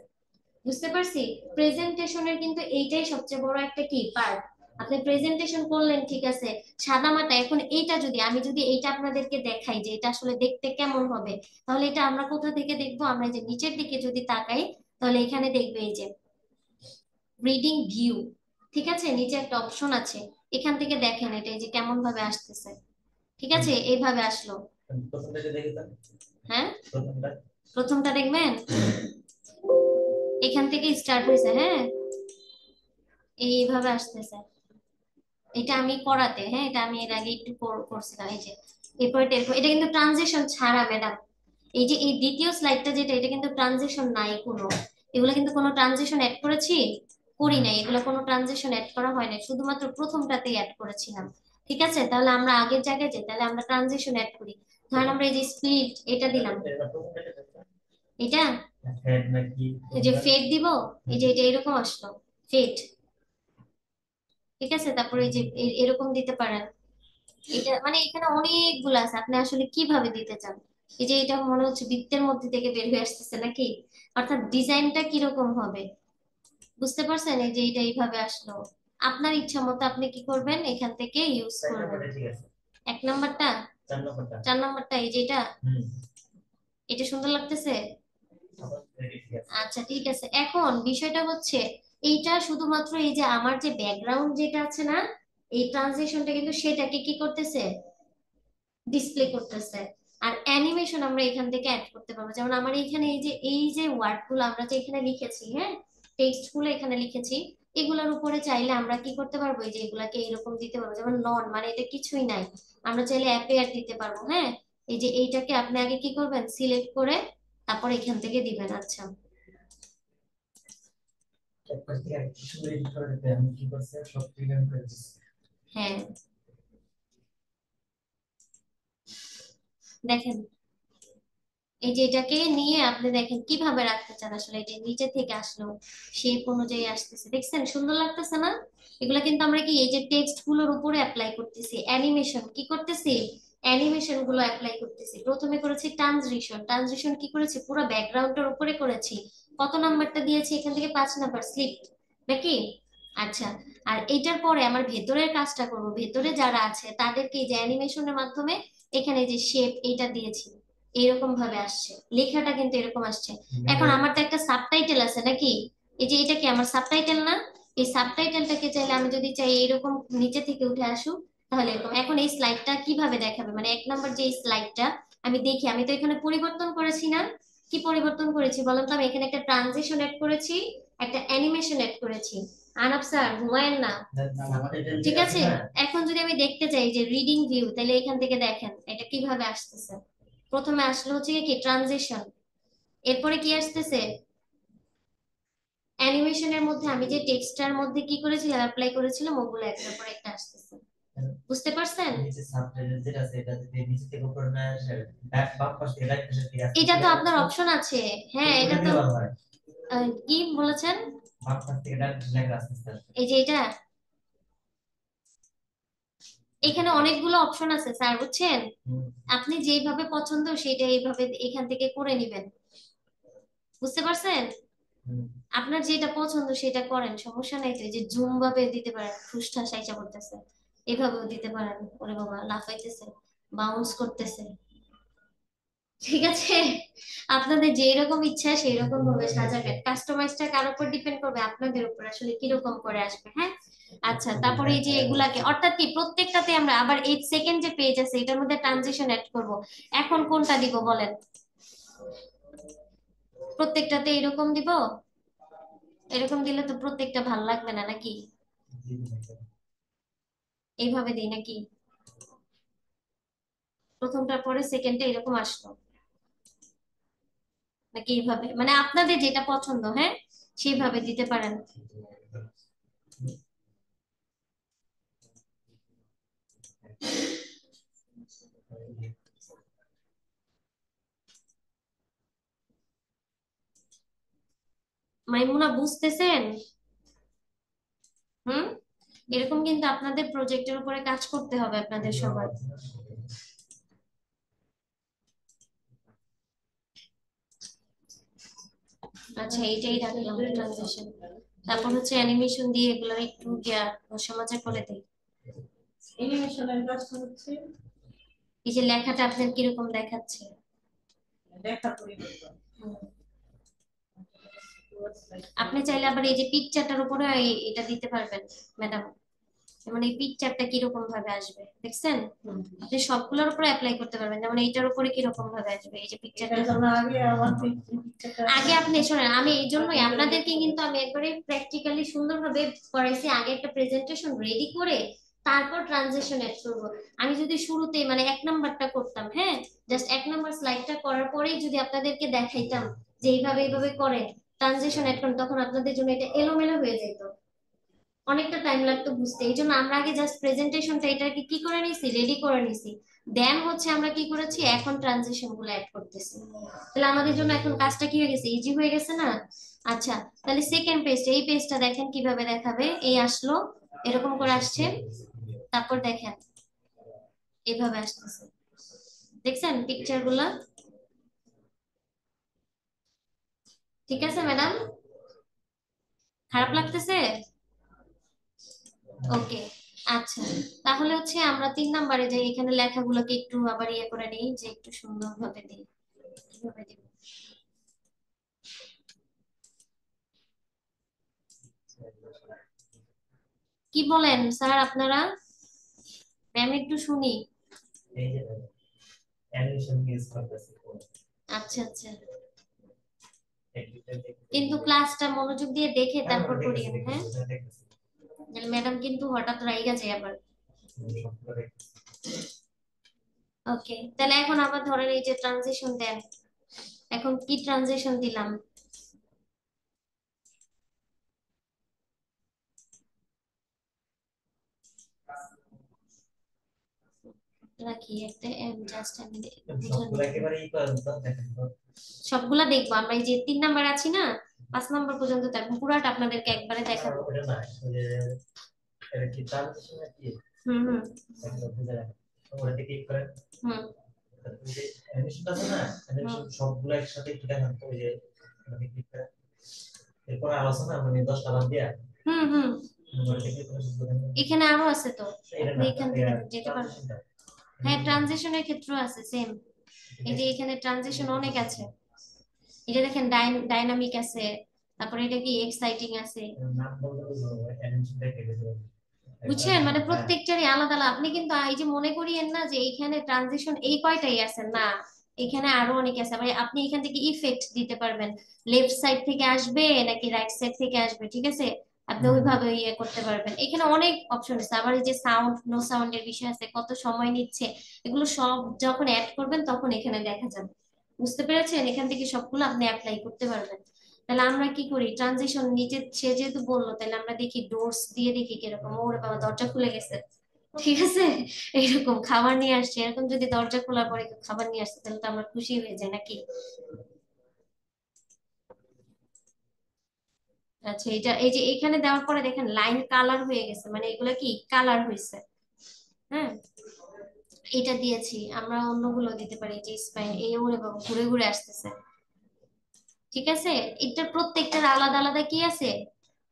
বুঝতে পারছি? প্রেজেন্টেশনের কিন্তু এইটাই সবচেয়ে বড় একটা কি পার্ট। আপনি প্রেজেন্টেশন করলেন, ঠিক আছে, সাদা মাটা। এখন এইটা যদি আমি যদি এইটা আপনাদেরকে দেখাই যে এটা আসলে দেখতে কেমন হবে, তাহলে এটা আমরা কোথা থেকে দেখবো? আমরা এই যে নিচের দিকে যদি তাকাই তাহলে এখানে দেখবে এই যে রিডিং ভিউ, ঠিক আছে, নিচে একটা অপশন আছে, এখান থেকে দেখেন এটা এই যে কেমন ভাবে আসতেছে। ঠিক আছে, এইভাবে আসলো। হ্যাঁ, প্রথমটা দেখবেন, এখান থেকে স্টার্ট হয়েছে, হ্যাঁ, এইভাবে আসতেছে। এটা আমি করাতে, হ্যাঁ, এটা আমি এর আগে একটু করছিলাম, এই যে এরপর এটা কিন্তু ট্রানজিশন ছাড়া, ম্যাডাম। এই যে এই দ্বিতীয় স্লাইডটা যেটা, এটা কিন্তু ট্রানজিশন নাই কোনো। এগুলো কিন্তু কোনো ট্রানজিশন অ্যাড করেছি, করি নাই, এগুলো কোনো ট্রানজিশন অ্যাড করা হয় না, শুধুমাত্র প্রথমটাতেই অ্যাড করেছিলাম। ঠিক আছে, তাহলে আমরা আগের জায়গায় যাই, তাহলে আমরা ট্রানজিশন অ্যাড করি। ধরেন আমরা এই যে স্প্লিট এটা দিলাম, এটা এই যে ফেড দিব, এই যে এটা এরকম আসলো, ফেড। ঠিক আছে, তারপরে এই যে এরকম দিতে পারেন। এটা মানে এখানে অনেকগুলো আছে, আপনি আসলে কিভাবে দিতে চান। এই যে এটা মনে হচ্ছে বৃত্তের মধ্যে থেকে বের হয়ে আসতেছে নাকি, অর্থাৎ ডিজাইনটা কিরকম হবে, বুঝতে পারছেন? এই যে এটা এইভাবে আসলো। আপনার ইচ্ছা মতো আপনি কি করবেন, এখান থেকে ইউজ করবেন। এক নাম্বারটা, চার নাম্বারটা, এই যে এটা, এটা সুন্দর লাগতেছে। আচ্ছা ঠিক আছে, এখন বিষয়টা হচ্ছে এইটা শুধুমাত্র এই যে আমার যে ব্যাকগ্রাউন্ড যেটা আছে না, এই ট্রানজিশনটা কিন্তু সেটাকে কি করতেছে, ডিসপ্লে করতেছে। আর অ্যানিমেশন আমরা এখান থেকে অ্যাড করতে পারবো। যেমন আমার এখানে এই যে ওয়ার্ড গুলো আমরা যে এখানে লিখেছি, হ্যাঁ, টেক্সট গুলো এখানে লিখেছি, এগুলোর উপরে চাইলে আমরা কি করতে পারবো, এই যে এগুলাকে এরকম দিতে পারবো, যেমন নন মানে এটা কিছুই নাই, আমরা চাইলে অ্যাপেয়ার দিতে পারবো, হ্যাঁ। এই যে এইটাকে আপনি আগে কি করবেন, সিলেক্ট করে তারপর এখান থেকে দিবেন। আচ্ছা, হ্যাঁ, দেখেন এই যে এটাকে নিয়ে আপনি দেখেন কিভাবে রাখতে চান, আসলে এই যে নিচে থেকে আসলো, শেপ অনুযায়ী আসতেছে, দেখছেন সুন্দর লাগতেছে না? এগুলা কিন্তু আমরা কি এই যে টেক্সট গুলোর উপরে অ্যাপ্লাই করতেছি, অ্যানিমেশন কি করতেছি, অ্যানিমেশন গুলো অ্যাপ্লাই করতেছি। প্রথমে করেছি ট্রানজিশন, ট্রানজিশন কি করেছি, পুরো ব্যাকগ্রাউন্ডের উপরে করেছি। কত নাম্বারটা দিয়েছি এখান থেকে, 5 নাম্বার স্লিপ নাকি? আচ্ছা, আর এইটার পরে আমার ভেতরের কাজটা করবো, ভেতরে যারা আছে তাদেরকে এই যে অ্যানিমেশনের মাধ্যমে এখানে যে শেপ এইটা দিয়েছি, এরকম ভাবে আসছে, লেখাটা কিন্তু এরকম আসছে। এখন আমার তো একটা সাবটাইটেল আছে নাকি, এই যে এটা কি আমার সাবটাইটেল না? এই সাবটাইটেলটাকে চাইলে আমি যদি চাই এরকম নিচে থেকে উঠে আসুক, তাহলে এরকম। এখন এই স্লাইডটা কিভাবে দেখাবে, মানে 1 নম্বর যে স্লাইডটা আমি দেখি, আমি তো এখানে পরিবর্তন করেছি না? কি পরিবর্তন করেছি বলেন তো? আমি এখানে একটা ট্রানজিশন এড করেছি, একটা অ্যানিমেশন এড করেছি। আনাপ স্যার ঘুমায়েন না, ঠিক আছে। এখন যদি আমি দেখতে চাই যে রিডিং ভিউ, তাহলে এখান থেকে দেখেন এটা কিভাবে আসতেছে। প্রথমে আসলে হচ্ছে কি ট্রানজিশন, এরপরে কি আসতেছে, অ্যানিমেশনের মধ্যে আমি যে টেক্সটার মধ্যে কি করেছিলাম, অ্যাপ্লাই করেছিলাম, ওগুলো একটার পর একটা আসতেছে। বুঝতে পারছেন? এটা তো আপনার অপশন আছে, হ্যাঁ, এটা তো কি বলেছেন, এই যে এটা, এখানে অনেকগুলো অপশন আছে স্যার, বুঝছেন? আপনি যেইভাবে পছন্দ সেটা এইভাবে এখান থেকে করে নিবেন। বুঝতে পারছেন? আপনার যেটা পছন্দ সেটা করেন, সমস্যা নাই তো। এই যে জুম ভাবে দিতে পারেন, ঠুসঠাস আইসা করতেছে, এভাবেও দিতে পারেন। ওরে বাবা লাফাইতেছে, বাউন্স করতেছে। ঠিক আছে, আপনাদের যেই রকম ইচ্ছা সেই রকম ভাবে সাজাবেন, কাস্টমাইজটা কার উপর ডিপেন্ড করবে, আপনাদের উপর আসলে কিরকম করে আসবে। হ্যাঁ, আচ্ছা, তারপরে এই যে এগুলাকে অর্থাৎ কি প্রত্যেকটাতে আমরা আবার এই সেকেন্ড যে পেজ আছে এটার মধ্যে ট্রানজিশন অ্যাড করব। এখন কোনটা দিব বলেন? প্রত্যেকটাতে এরকম দিব? এরকম দিলে তো প্রত্যেকটা ভাল লাগবে না নাকি? এইভাবে দিই নাকি? প্রথমটার পরে সেকেন্ডটা এরকম আসলো নাকি এইভাবে, মানে আপনাদের যেটা পছন্দ, হ্যাঁ সেইভাবে দিতে পারেন। মাইমুনা বুঝতেছেন? হুম, এরকম কিন্তু আপনাদের প্রজেক্টের উপরে কাজ করতে হবে আপনাদের সবার। আচ্ছা, এইটাই রাখলাম ট্রানজিশন। তারপর হচ্ছে অ্যানিমেশন দিয়ে এগুলো একটু সমাজে করে দেই। অ্যানিমেশনের কাজটা হচ্ছে এই যে লেখাটা আপনার কিরকম দেখাচ্ছে? দেখা পরিবর্তন। হুম। আপনি চাইলে আবার এই যে পিকচারটার উপরে এটা দিতে পারবেন ম্যাডাম, যেমন এই পিকচারটা কিরকম ভাবে আসবে দেখছেন, আপনি সবগুলোর উপরে অ্যাপ্লাই করতে পারবেন। যেমন এইটার উপরে কিরকম ভাবে আসবে এই যে পিকচারটা। এটার জন্য আগে আমার পিকচারটা আগে আপনি শোনেন, আমি এই জন্যই আপনাদেরকে কিন্তু আমি একবারে প্র্যাকটিক্যালি সুন্দরভাবে করাইছি, আগে একটা প্রেজেন্টেশন রেডি করে তারপর ট্রানজিশন এড করবো। আমি যদি শুরুতে মানে 1 নাম্বারটা করতাম, হ্যাঁ জাস্ট 1 নাম্বার স্লাইডটা করার পরেই যদি আপনাদেরকে দেখাইতাম যে এইভাবে এইভাবে করে ট্রানজিশন এড করেন, তখন আপনাদের জন্য এটা এলোমেলো হয়ে যেত, অনেকটা টাইম লাগতো বুঝতে। এই জন্য আমরা আগে জাস্ট প্রেজেন্টেশনটা এটাকে কি করে নিছি, রেডি করে নিছি, দেন হচ্ছে আমরা কি করেছি এখন ট্রানজিশন গুলো অ্যাড করতেছি। তাহলে আমাদের জন্য এখন কাজটা কি হয়ে গেছে, ইজি হয়ে গেছে না? আচ্ছা, তাহলে সেকেন্ড পেজটা, এই পেজটা দেখেন কিভাবে দেখাবে, এই আসলো, এরকম করে আসছে, তারপর দেখেন এভাবে আসতেছে, দেখছেন পিকচার গুলা? ঠিক আছে ম্যাডাম, খারাপ লাগতেছে? ওকে, আচ্ছা, তাহলে হচ্ছে আমরা 3 নাম্বারে যাই, এখানে লেখাগুলোকে একটু আবার ইয়ে করে নিই, যে একটু সুন্দর ভাবে দিই, কিভাবে দিব? কি বলেন স্যার আপনারা? ম্যাম একটু শুনি। এই যে অ্যানিমেশন ইউজ করতেছি। আচ্ছা আচ্ছা, কিন্তু ক্লাসটা মনোযোগ দিয়ে দেখে তারপর করিয়েন, হ্যাঁ ম্যাডাম কিন্তু হঠাৎ রাইগা যায় আবার। ওকে, তাহলে এখন আবার ধরেন এই যে ট্রানজিশন দেন, এখন কি ট্রানজিশন দিলাম? রাখি একটা, জাস্ট আমি বুঝানো, সবগুলা দেখবো আমরা, এই যে 3 নাম্বার আছি না, 5 নাম্বার পর্যন্ত দেখবো, পুরাটা আপনাদেরকে একবারে দেখাবো। হুম হুম হুম অ্যানিমেশন আছে না, অ্যানিমেশন সবগুলো একসাথে একটু দেখান তো, ওই যে এরপর আলোচনা মানে 10টা বাদ দিয়া। হুম হুম এখানে আরো আছে তো, আপনি এখান থেকে যেতে পারবেন। হ্যাঁ, ট্রানজিশনের ক্ষেত্রেও আছে সেম, এই যে এখানে ট্রানজিশন অনেক আছে, এটা দেখেন ডাইনামিক আছে, তারপরে এটা কি এক্সাইটিং আছে, নাম বলতে অ্যানিমেশন দেখে গেছে। বুঝছেন? মানে প্রত্যেকটারই আলাদা আলাদা। আপনি কিন্তু এই যে মনে করিয়েন না যে এইখানে ট্রানজিশন এই কয়টাই আছে, না, এখানে আরো অনেক আছে। মানে আপনি এখান থেকে ইফেক্ট দিতে পারবেন, লেফট সাইড থেকে আসবে নাকি রাইট সাইড থেকে আসবে, ঠিক আছে, আপনি ওইভাবে ইয়ে করতে পারবেন। এখানে অনেক অপশন আছে, আবার এই যে সাউন্ড নো সাউন্ডের বিষয় আছে, কত সময় নিচ্ছে, এগুলো সব যখন অ্যাড করবেন তখন এখানে দেখা যাবে। বুঝতে পেরেছেন? এখান থেকে সবগুলো আপনি অ্যাপ্লাই করতে পারবেন। তাহলে আমরা কি করি, ট্রানজিশন নিচে সে যেহেতু বললো, তাহলে আমরা দেখি ডোরস দিয়ে দেখি কিরকম, ওরে বাবা দরজা খুলে গেছে, ঠিক আছে, এইরকম খাবার নিয়ে আসছে, এরকম যদি দরজা খোলার পরে কেউ খাবার নিয়ে আসছে তাহলে তো আমরা খুশি হয়ে যাই নাকি? আচ্ছা, এটা এই যে এখানে দেওয়ার পরে দেখেন লাইন কালার হয়ে গেছে, মানে এগুলা কি কালার হয়েছে। হ্যাঁ, এটা দিয়েছি, আমরা অন্যগুলো দিতে পারি, যে স্পাইন এই ওরে বাবা ঘুরে ঘুরে আসতেছে, ঠিক আছে, এটা প্রত্যেকটার আলাদা আলাদা কি আছে,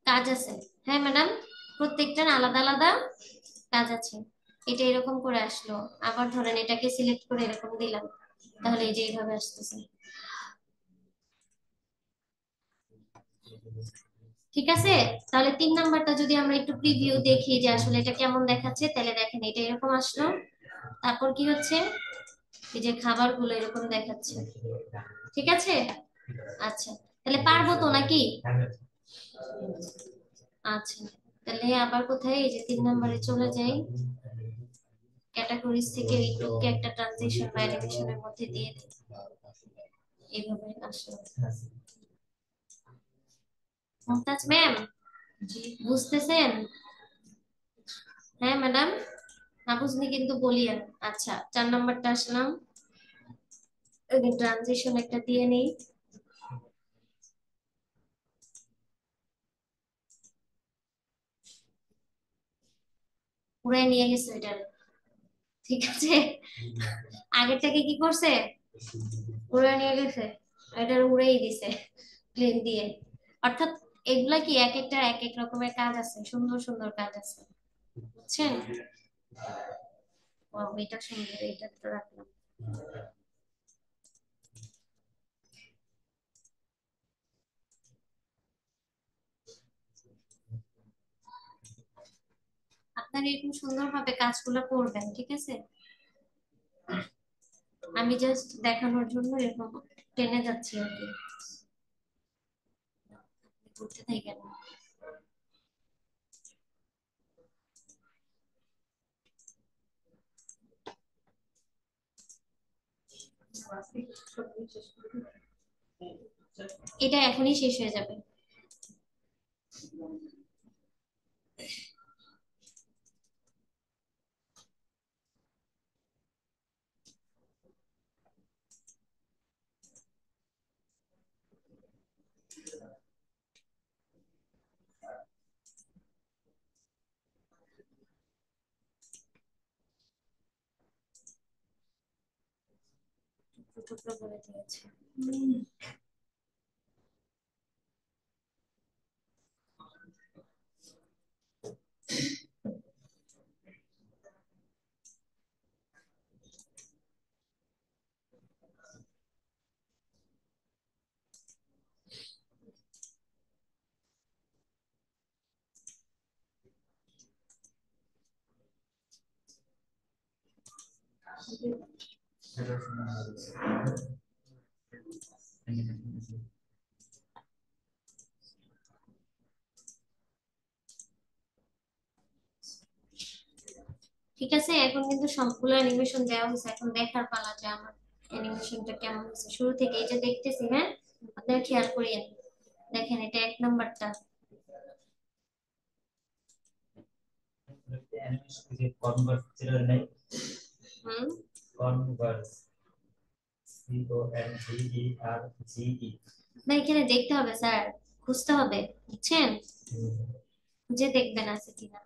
কাজ আছে। হ্যাঁ ম্যাডাম, প্রত্যেকটার আলাদা আলাদা কাজ আছে। এটা এরকম করে আসলো, আবার ধরেন এটাকে সিলেক্ট করে এরকম দিলাম, তাহলে এই যে এইভাবে আসতেছে। ঠিক আছে, তাহলে 3 নাম্বারটা যদি আমরা একটু প্রিভিউ দেখি যে আসলে এটা কেমন দেখাচ্ছে, তাহলে দেখেন এটা এরকম আসলো। তারপর কি হচ্ছে, এই যে খাবারগুলো এরকম দেখাচ্ছে। ঠিক আছে, আচ্ছা, তাহলে পারবো তো নাকি? আচ্ছা, তাহলে আবার কোথায়, এই যে 3 নাম্বারে চলে যাই। ক্যাটাগরিজ থেকে এই টুককে একটা ট্রানজিশন বা অ্যানিমেশনের মধ্যে দিয়ে দিই, এইভাবে আসলো। মুমতাজ ম্যাম, বুঝতেছেন? হ্যাঁ ম্যাডাম, না বুঝলি কিন্তু বলিয়েন। আচ্ছা, 4 নাম্বারটা আসলাম, ট্রানজিশন একটা দিয়ে নেই। উড়াই নিয়ে গেছে ওইটার। ঠিক আছে, আগেরটাকে কি করছে, উড়াই নিয়ে গেছে, এটার উড়েই দিছে প্লেন দিয়ে। অর্থাৎ এগুলা কি এক একটা এক এক রকমের কাজ আছে, সুন্দর সুন্দর কাজ আছে, বুঝছেন? ও, এটা সুন্দর, এটা তো রাখলাম। আপনারা এরকম সুন্দরভাবে কাজগুলো করবেন, ঠিক আছে? আমি জাস্ট দেখানোর জন্য এরকম টেনে যাচ্ছি আর কি, করতে থাকেন। এটা এখনই শেষ হয়ে যাবে। টুকরো টুকরো করে দিয়েছে। ঠিক আছে, এখন কিন্তু সবগুলো অ্যানিমেশন দেওয়া হয়েছে, এখন দেখার পালা যে আমার অ্যানিমেশনটা কেমন হয়েছে শুরু থেকে। এই যে দেখতেছি, হ্যাঁ, আপনারা খেয়াল করিয়েন। দেখেন এটা 1 নাম্বারটা। অ্যানিমেশন যে কনভার্স ছিল নাই, হুম, কনভার্স, CONVERGE। না এখানে দেখতে হবে স্যার, খুঁজতে হবে, বুঝছেন? খুঁজে দেখবেন আছে কিনা।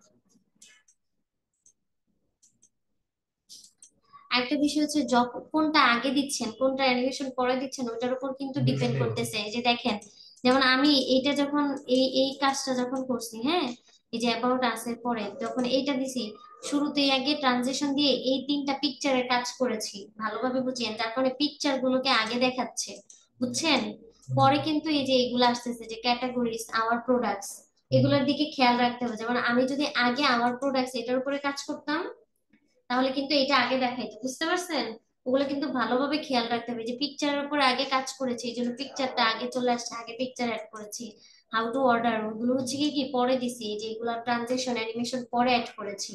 আরেকটা বিষয় হচ্ছে, যখন কোনটা আগে দিচ্ছেন কোনটা অ্যানিমেশন পরে দিচ্ছেন ওটার উপর কিন্তু ডিপেন্ড করতেছে। এই যে দেখেন, যেমন আমি এইটা যখন এই এই কাজটা যখন করছি, হ্যাঁ, এই যে অ্যাবাউট আস এর পরে যখন এইটা দিছি, শুরুতেই আগে ট্রানজিশন দিয়ে এই 3টা পিকচারের কাজ করেছি, ভালোভাবে বুঝিয়েন, যার কারণে পিকচার গুলোকে আগে দেখাচ্ছে, বুঝছেন? পরে কিন্তু এই যে এগুলো আসতেছে, যে ক্যাটাগরিজ, আওয়ার প্রোডাক্টস, এগুলোর দিকে খেয়াল রাখতে হবে। যেমন আমি যদি আগে আওয়ার প্রোডাক্টস এটার উপরে কাজ করতাম, তাহলে কিন্তু এটা আগে দেখাইতো, বুঝতে পারছেন? ওগুলো কিন্তু ভালোভাবে খেয়াল রাখতে হবে, যে পিকচারের উপর আগে কাজ করেছি এই জন্য পিকচারটা আগে চলে আসছে, আগে পিকচার অ্যাড করেছি। হাউ টু অর্ডার, ওগুলো হচ্ছে কি কি পরে দিছি, এই যে এগুলো ট্রানজেকশন অ্যানিমেশন পরে অ্যাড করেছি,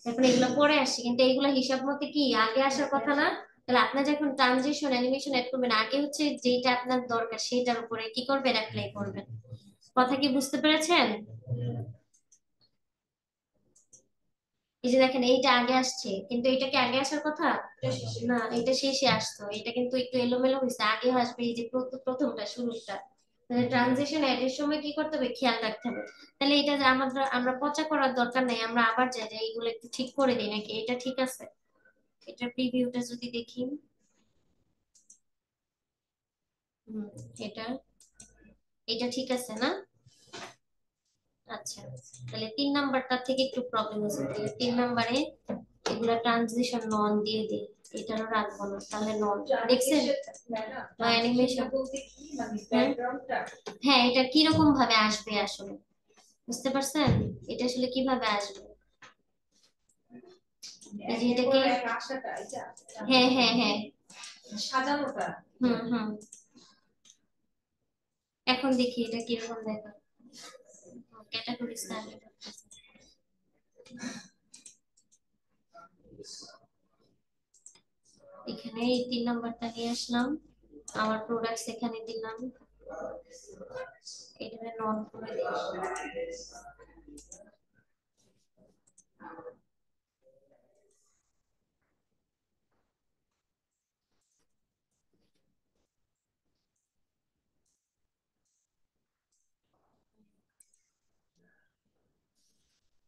এখন এগুলো পরে আসছে, কিন্তু এগুলো হিসাব মতে কি আগে আসার কথা না? তাহলে আপনার যখন ট্রানজেকশন অ্যানিমেশন অ্যাড করবেন, আগে হচ্ছে যেটা আপনার দরকার সেটার উপরে কি করবেন, অ্যাপ্লাই করবেন। কথা কি বুঝতে পেরেছেন? এই যে দেখেন এইটা আগে আসছে, কিন্তু এটা কি আগে আসার কথা? না, এটা শেষে আসতো, এটা কিন্তু একটু এলোমেলো হয়েছে, আগে আসবে এই যে প্রথমটা শুরুটা। তাহলে ট্রানজিশন এড এর সময় কি করতে হবে, খেয়াল রাখতে হবে। তাহলে এটা যে আমরা পচা করার দরকার নাই, আমরা আবার যাই যাই এগুলো একটু ঠিক করে দিই নাকি, এটা ঠিক আছে? এটা প্রিভিউটা যদি দেখি, হুম, এটা এটা ঠিক আছে না? আচ্ছা, তাহলে 3 নাম্বারটা থেকে একটু প্রবলেম হচ্ছে, তাহলে 3 নাম্বারে এই এগুলা ট্রানজিশন নন দিয়ে দিই, এটারও রাখবো না, তাহলে নন। দেখছেন অ্যানিমেশন? হ্যাঁ, এটা কিরকম ভাবে আসবে আসলে, বুঝতে পারছেন? এটা আসলে কিভাবে আসবে, এই যে এটাকে, হ্যাঁ হ্যাঁ হ্যাঁ, সাজানোটা, হুম। এখন দেখি এটা কিরকম দেখা, ক্যাটাগরিজ তাহলে এখানে এই 3 নম্বরটা নিয়ে আসলাম, আমার প্রোডাক্টস এখানে দিলাম, এটা নন করে দিই।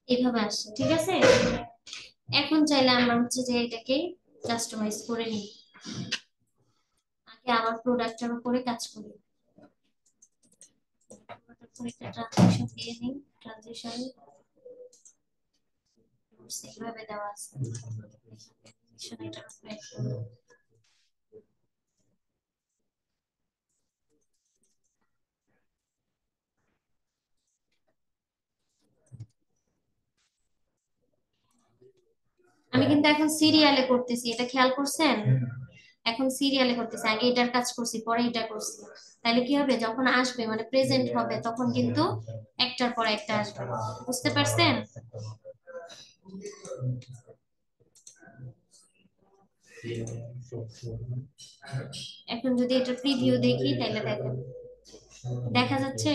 এইভাবে আসছে, ঠিক আছে। এখন চাইলে আমরা হচ্ছে যে এটাকে কাস্টমাইজ করে নিই, আগে আবার প্রোডাক্টের উপরে কাজ করি। একটা ট্রানজিশন দিয়ে নিই, ট্রানজিশন এইভাবে দেওয়া আছে, এটার উপরে আমি কিন্তু এখন সিরিয়ালে করতেছি, এটা খেয়াল করছেন? এখন সিরিয়ালে করতেছি, আগে এটার কাজ করছি, পরে এটা করছি। তাহলে কি হবে, যখন আসবে মানে প্রেজেন্ট হবে, তখন কিন্তু একটার পর একটা আসবে, বুঝতে পারছেন? এখন যদি এটা প্রিভিউ দেখি তাহলে দেখেন, দেখা যাচ্ছে।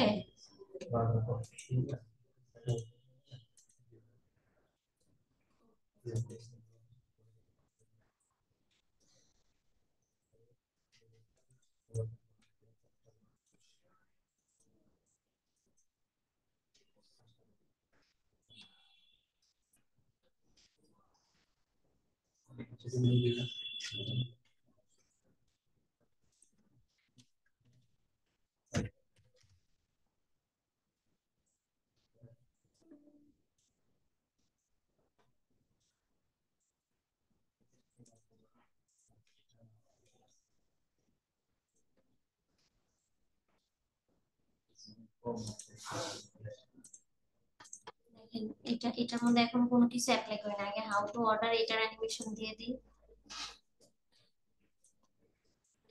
দেখেন এটার মধ্যে এখন কোনো কিছু অ্যাপ্লাই করি না, আগে হাউ টু অর্ডার এটার অ্যানিমেশন দিয়ে দিই,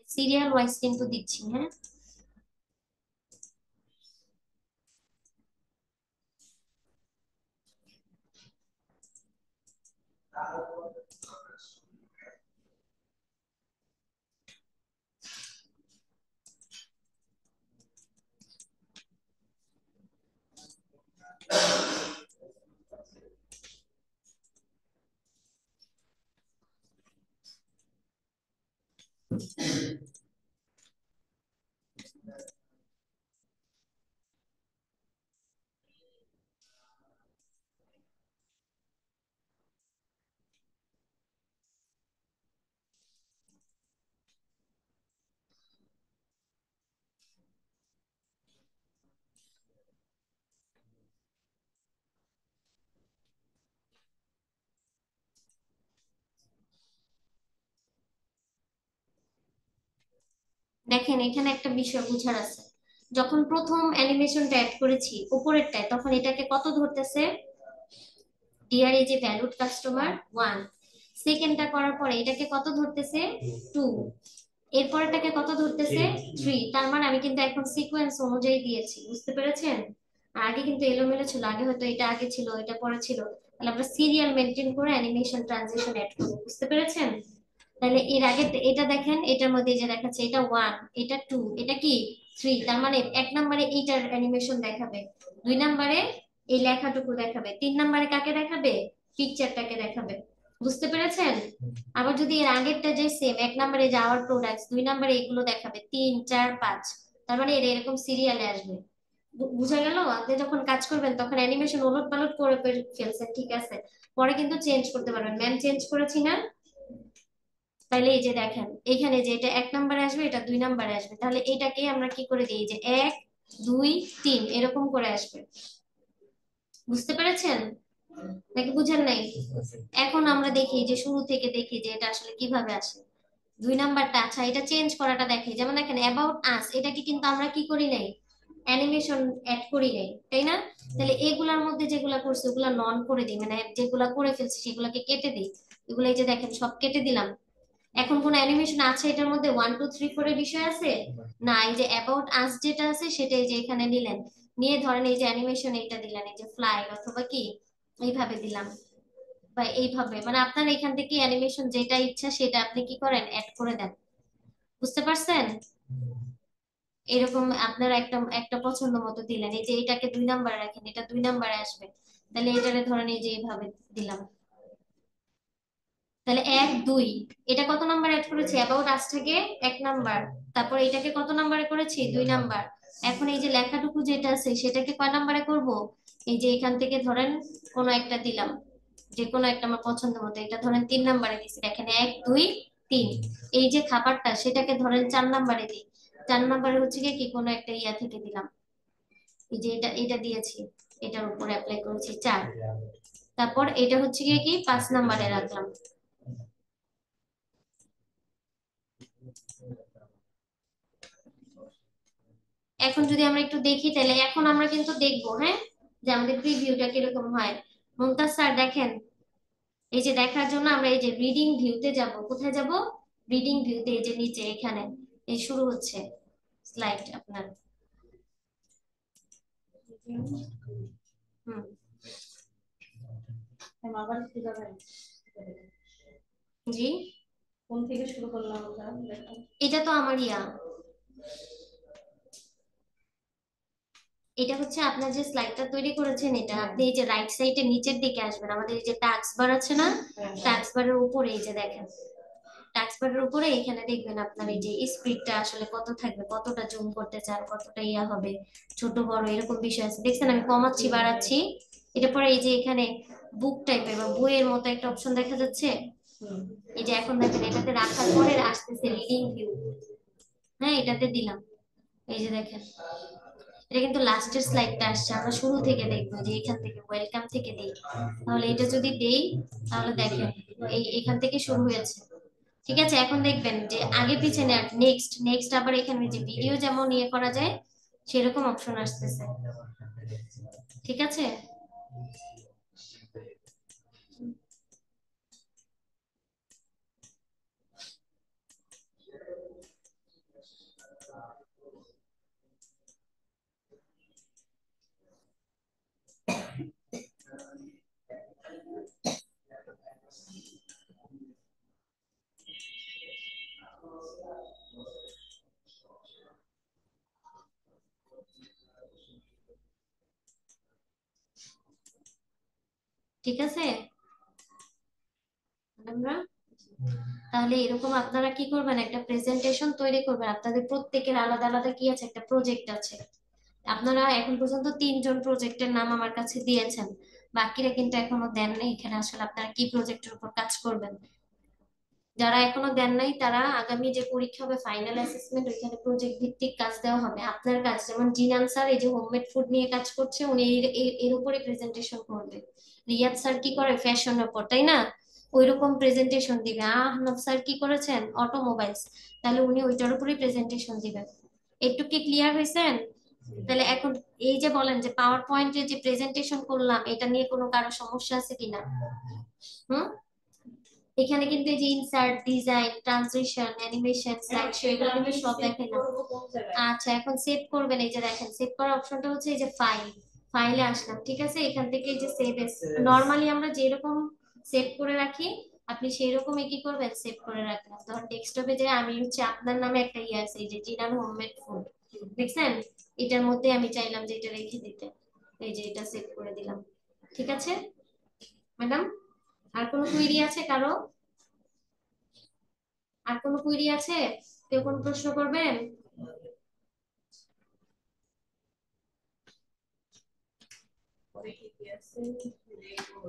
সিরিয়াল ওয়াইজ কিন্তু দিচ্ছি, হ্যাঁ। দেখেন এখানে একটা বিষয় বুঝার আছে, যখন প্রথম অ্যানিমেশনটা অ্যাড করেছি উপরেরটায়, তখন এটাকে কত ধরতেছে, ডিআর এই যে ভ্যালুড কাস্টমার 1, সেকেন্ডটা করার পরে এটাকে কত ধরতেছে 2, এরপরটাকে কত ধরতেছে 3। তার মানে আমি কিন্তু এখন সিকোয়েন্স অনুযায়ী দিয়েছি, বুঝতে পেরেছেন? আর আগে কিন্তু এলোমেলো ছিল, আগে হয়তো এটা আগে ছিল এটা পরে ছিল, তাহলে আমরা সিরিয়াল মেনটেন করে অ্যানিমেশন ট্রানজিশন অ্যাড করব, বুঝতে পেরেছেন? তাহলে এর আগে এটা দেখেন, এটার মধ্যে এই যে দেখাচ্ছে এটা 1, এটা 2, এটা কি 3, তার মানে 1 নম্বরে এইটার অ্যানিমেশন দেখাবে, 2 নম্বরে এই লেখাটুকু দেখাবে, 3 নম্বরে কাকে দেখাবে, পিকচারটাকে দেখাবে, বুঝতে পেরেছেন? আবার যদি এর আগেরটা যে সেম, 1 নম্বরে যাওয়ার প্রোডাক্টস, 2 নম্বরে এগুলো দেখাবে, 3 4 5, তার মানে এর এরকম সিরিয়ালে আসবে। বুঝা গেল? আপনি যখন কাজ করবেন তখন অ্যানিমেশন ওলট পালট করে ফেলছেন, ঠিক আছে, পরে কিন্তু চেঞ্জ করতে পারবেন, ম্যাম চেঞ্জ করেছি না। তাহলে এই যে দেখেন এখানে যে এটা 1 নম্বরে আসবে, এটা 2 নম্বরে আসবে, তাহলে এটাকে আমরা কি করে দিই, যে 1 2 3 এরকম করে আসবে, বুঝতে পেরেছেন? নাকি বুঝেন নাই? এখন আমরা দেখি যে শুরু থেকে দেখি যে এটা আসলে কিভাবে আসে। 2 নাম্বারটা, আচ্ছা এটা চেঞ্জ করাটা দেখে, যেমন দেখেন অ্যাবাউট আস, এটাকে কিন্তু আমরা কি করি নাই, অ্যানিমেশন অ্যাড করি নাই, তাই না? তাহলে এগুলার মধ্যে যেগুলা করছে ওগুলা নন করে দিই, মানে যেগুলা করে ফেলছি সেগুলাকে কেটে দিই। এগুলো এই যে দেখেন সব কেটে দিলাম। এখন কোন অ্যানিমেশন আছে এটার মধ্যে 1 2 3 4 এর বিষয় আছে? না, এই যে অ্যাবাউট আস যেটা আছে সেটাই যে এখানে নিলেন, নিয়ে ধরেন এই যে অ্যানিমেশন এটা দিলেন, এই যে ফ্লাই অথবা কি এইভাবে দিলাম, বা এইভাবে, মানে আপনার এখান থেকে অ্যানিমেশন যেটা ইচ্ছা সেটা আপনি কি করেন, অ্যাড করে দেন। বুঝতে পারছেন? এরকম আপনারা একটা একটা পছন্দ মতো দিলেন, এই যে এটাকে 2 নাম্বার রাখেন, এটা 2 নাম্বারে আসবে, তাহলে এটারে ধরেন এই যে এইভাবে দিলাম। তাহলে 1 2, এটা কত নাম্বার অ্যাড করেছি, অ্যাবাউট আজ থেকে 1 নাম্বার, তারপর এটাকে কত নাম্বারে করেছি, 2 নাম্বার। এখন এই যে লেখাটুকু যেটা আছে সেটাকে কয় নাম্বারে করব, এই যে এখান থেকে ধরেন কোনো একটা দিলাম, যে কোনো একটা আমার পছন্দ মতো, এটা ধরেন 3 নাম্বারে দিচ্ছি, দেখেন 1 2 3। এই যে খাবারটা সেটাকে ধরেন 4 নাম্বারে দিই, 4 নাম্বারে হচ্ছে গিয়ে কি কোনো একটা ইয়া থেকে দিলাম, এই যে এটা এটা দিয়েছি, এটার উপর অ্যাপ্লাই করেছি 4। তারপর এটা হচ্ছে গিয়ে কি 5 নাম্বারে রাখলাম। এখন যদি আমরা একটু দেখি, তাহলে এখন আমরা কিন্তু দেখবো, হ্যাঁ, যে আমাদের প্রিভিউটা কিরকম হয়। মুমতাজ স্যার দেখেন, এই যে দেখার জন্য আমরা এই যে রিডিং ভিউতে যাব, কোথায় যাব, রিডিং ভিউতে, এই যে নিচে এখানে এই শুরু হচ্ছে স্লাইড আপনার। হুম। আবার কিভাবে জি, কোন থেকে শুরু করলাম আমরা দেখো। এটা তো আমার ইয়া, এটা হচ্ছে আপনার যে স্লাইডটা তৈরি করেছেন, এটা আপনি এই যে রাইট সাইডে নিচের দিকে আসবেন, আমাদের এই যে টাস্ক বার আছে না, টাস্ক বারের উপরে এই যে দেখেন, টাস্ক বারের উপরে এখানে দেখবেন আপনার এই যে স্পিডটা আসলে কত থাকবে, কতটা জুম করতে চান, কতটা ইয়া হবে, ছোট বড় এরকম বিষয় আছে, দেখছেন আমি কমাচ্ছি বাড়াচ্ছি। এটা পরে এই যে এখানে বুক টাইপের বা বইয়ের মতো একটা অপশন দেখা যাচ্ছে, এই যে এখন দেখেন এটাতে রাখার পরে আসতেছে রিডিং ভিউ, হ্যাঁ এটাতে দিলাম, এই যে দেখেন এটা কিন্তু লাস্টের স্লাইডটা আসছে, আমরা শুরু থেকে দেখবো যে এখান থেকে ওয়েলকাম থেকে দেই, তাহলে এটা যদি দেই তাহলে দেখেন এই এখান থেকে শুরু হয়েছে। ঠিক আছে, এখন দেখবেন যে আগে পিছনে নেক্সট নেক্সট, আবার এখানে যে ভিডিও যেমন ইয়ে করা যায় সেরকম অপশন আসতেছে। ঠিক আছে, ঠিক আছে আমরা, তাহলে এরকম আপনারা কি করবেন, একটা প্রেজেন্টেশন তৈরি করবেন, আপনাদের প্রত্যেকের আলাদা আলাদা কি আছে, একটা প্রজেক্ট আছে। আপনারা এখন পর্যন্ত 3জন প্রজেক্টের নাম আমার কাছে দিয়েছেন, বাকিরা কিন্তু এখনো দেন নাই, এখানে আসলে আপনারা কি প্রজেক্টের উপর কাজ করবেন। যারা এখনো দেন নাই তারা আগামী যে পরীক্ষা হবে ফাইনাল অ্যাসেসমেন্ট, ওইখানে প্রজেক্ট ভিত্তিক কাজ দেওয়া হবে, আপনার কাজ যেমন জিনান স্যার এই যে হোমমেড ফুড নিয়ে কাজ করছে, উনি এর উপরে প্রেজেন্টেশন করবে। রিয়াদ স্যার কি করে ফ্যাশনের উপর, তাই না, ওইরকম প্রেজেন্টেশন দিবে। আহনাফ স্যার কি করেছেন, অটোমোবাইলস, তাহলে উনি ওইটার উপরেই প্রেজেন্টেশন দিবেন। একটু কি ক্লিয়ার হয়েছেন? তাহলে এখন এই যে বলেন যে পাওয়ার পয়েন্টে যে প্রেজেন্টেশন করলাম এটা নিয়ে কোনো কারো সমস্যা আছে কিনা? হুম, এখানে কিন্তু এই যে insert, design, transition, animation, slide show এগুলো কিন্তু সব দেখাইলাম। আচ্ছা এখন সেভ করবেন, এই যে দেখেন সেভ করার অপশনটা হচ্ছে এই যে ফাইল, ফাইলে আসলাম, ঠিক আছে, এখান থেকে এই যে সেভ এস, নরমালি আমরা যেরকম সেভ করে রাখি আপনি সেই রকমই কি করবেন, সেভ করে রাখবেন। ধর ডেস্কটপে যে আমি হচ্ছে আপনার নামে একটা ইয়ে আছে, এই যে জিনান হোমমেড ফুড, দেখছেন, এটার মধ্যে আমি চাইলাম যে এটা রেখে দিতে, এই যে এটা সেভ করে দিলাম। ঠিক আছে ম্যাডাম, আর কোনো কুইরি আছে কারো, আর কোনো কুইরি আছে, কেউ কোনো প্রশ্ন করবেন? পরে কি কি আছে দেখবো।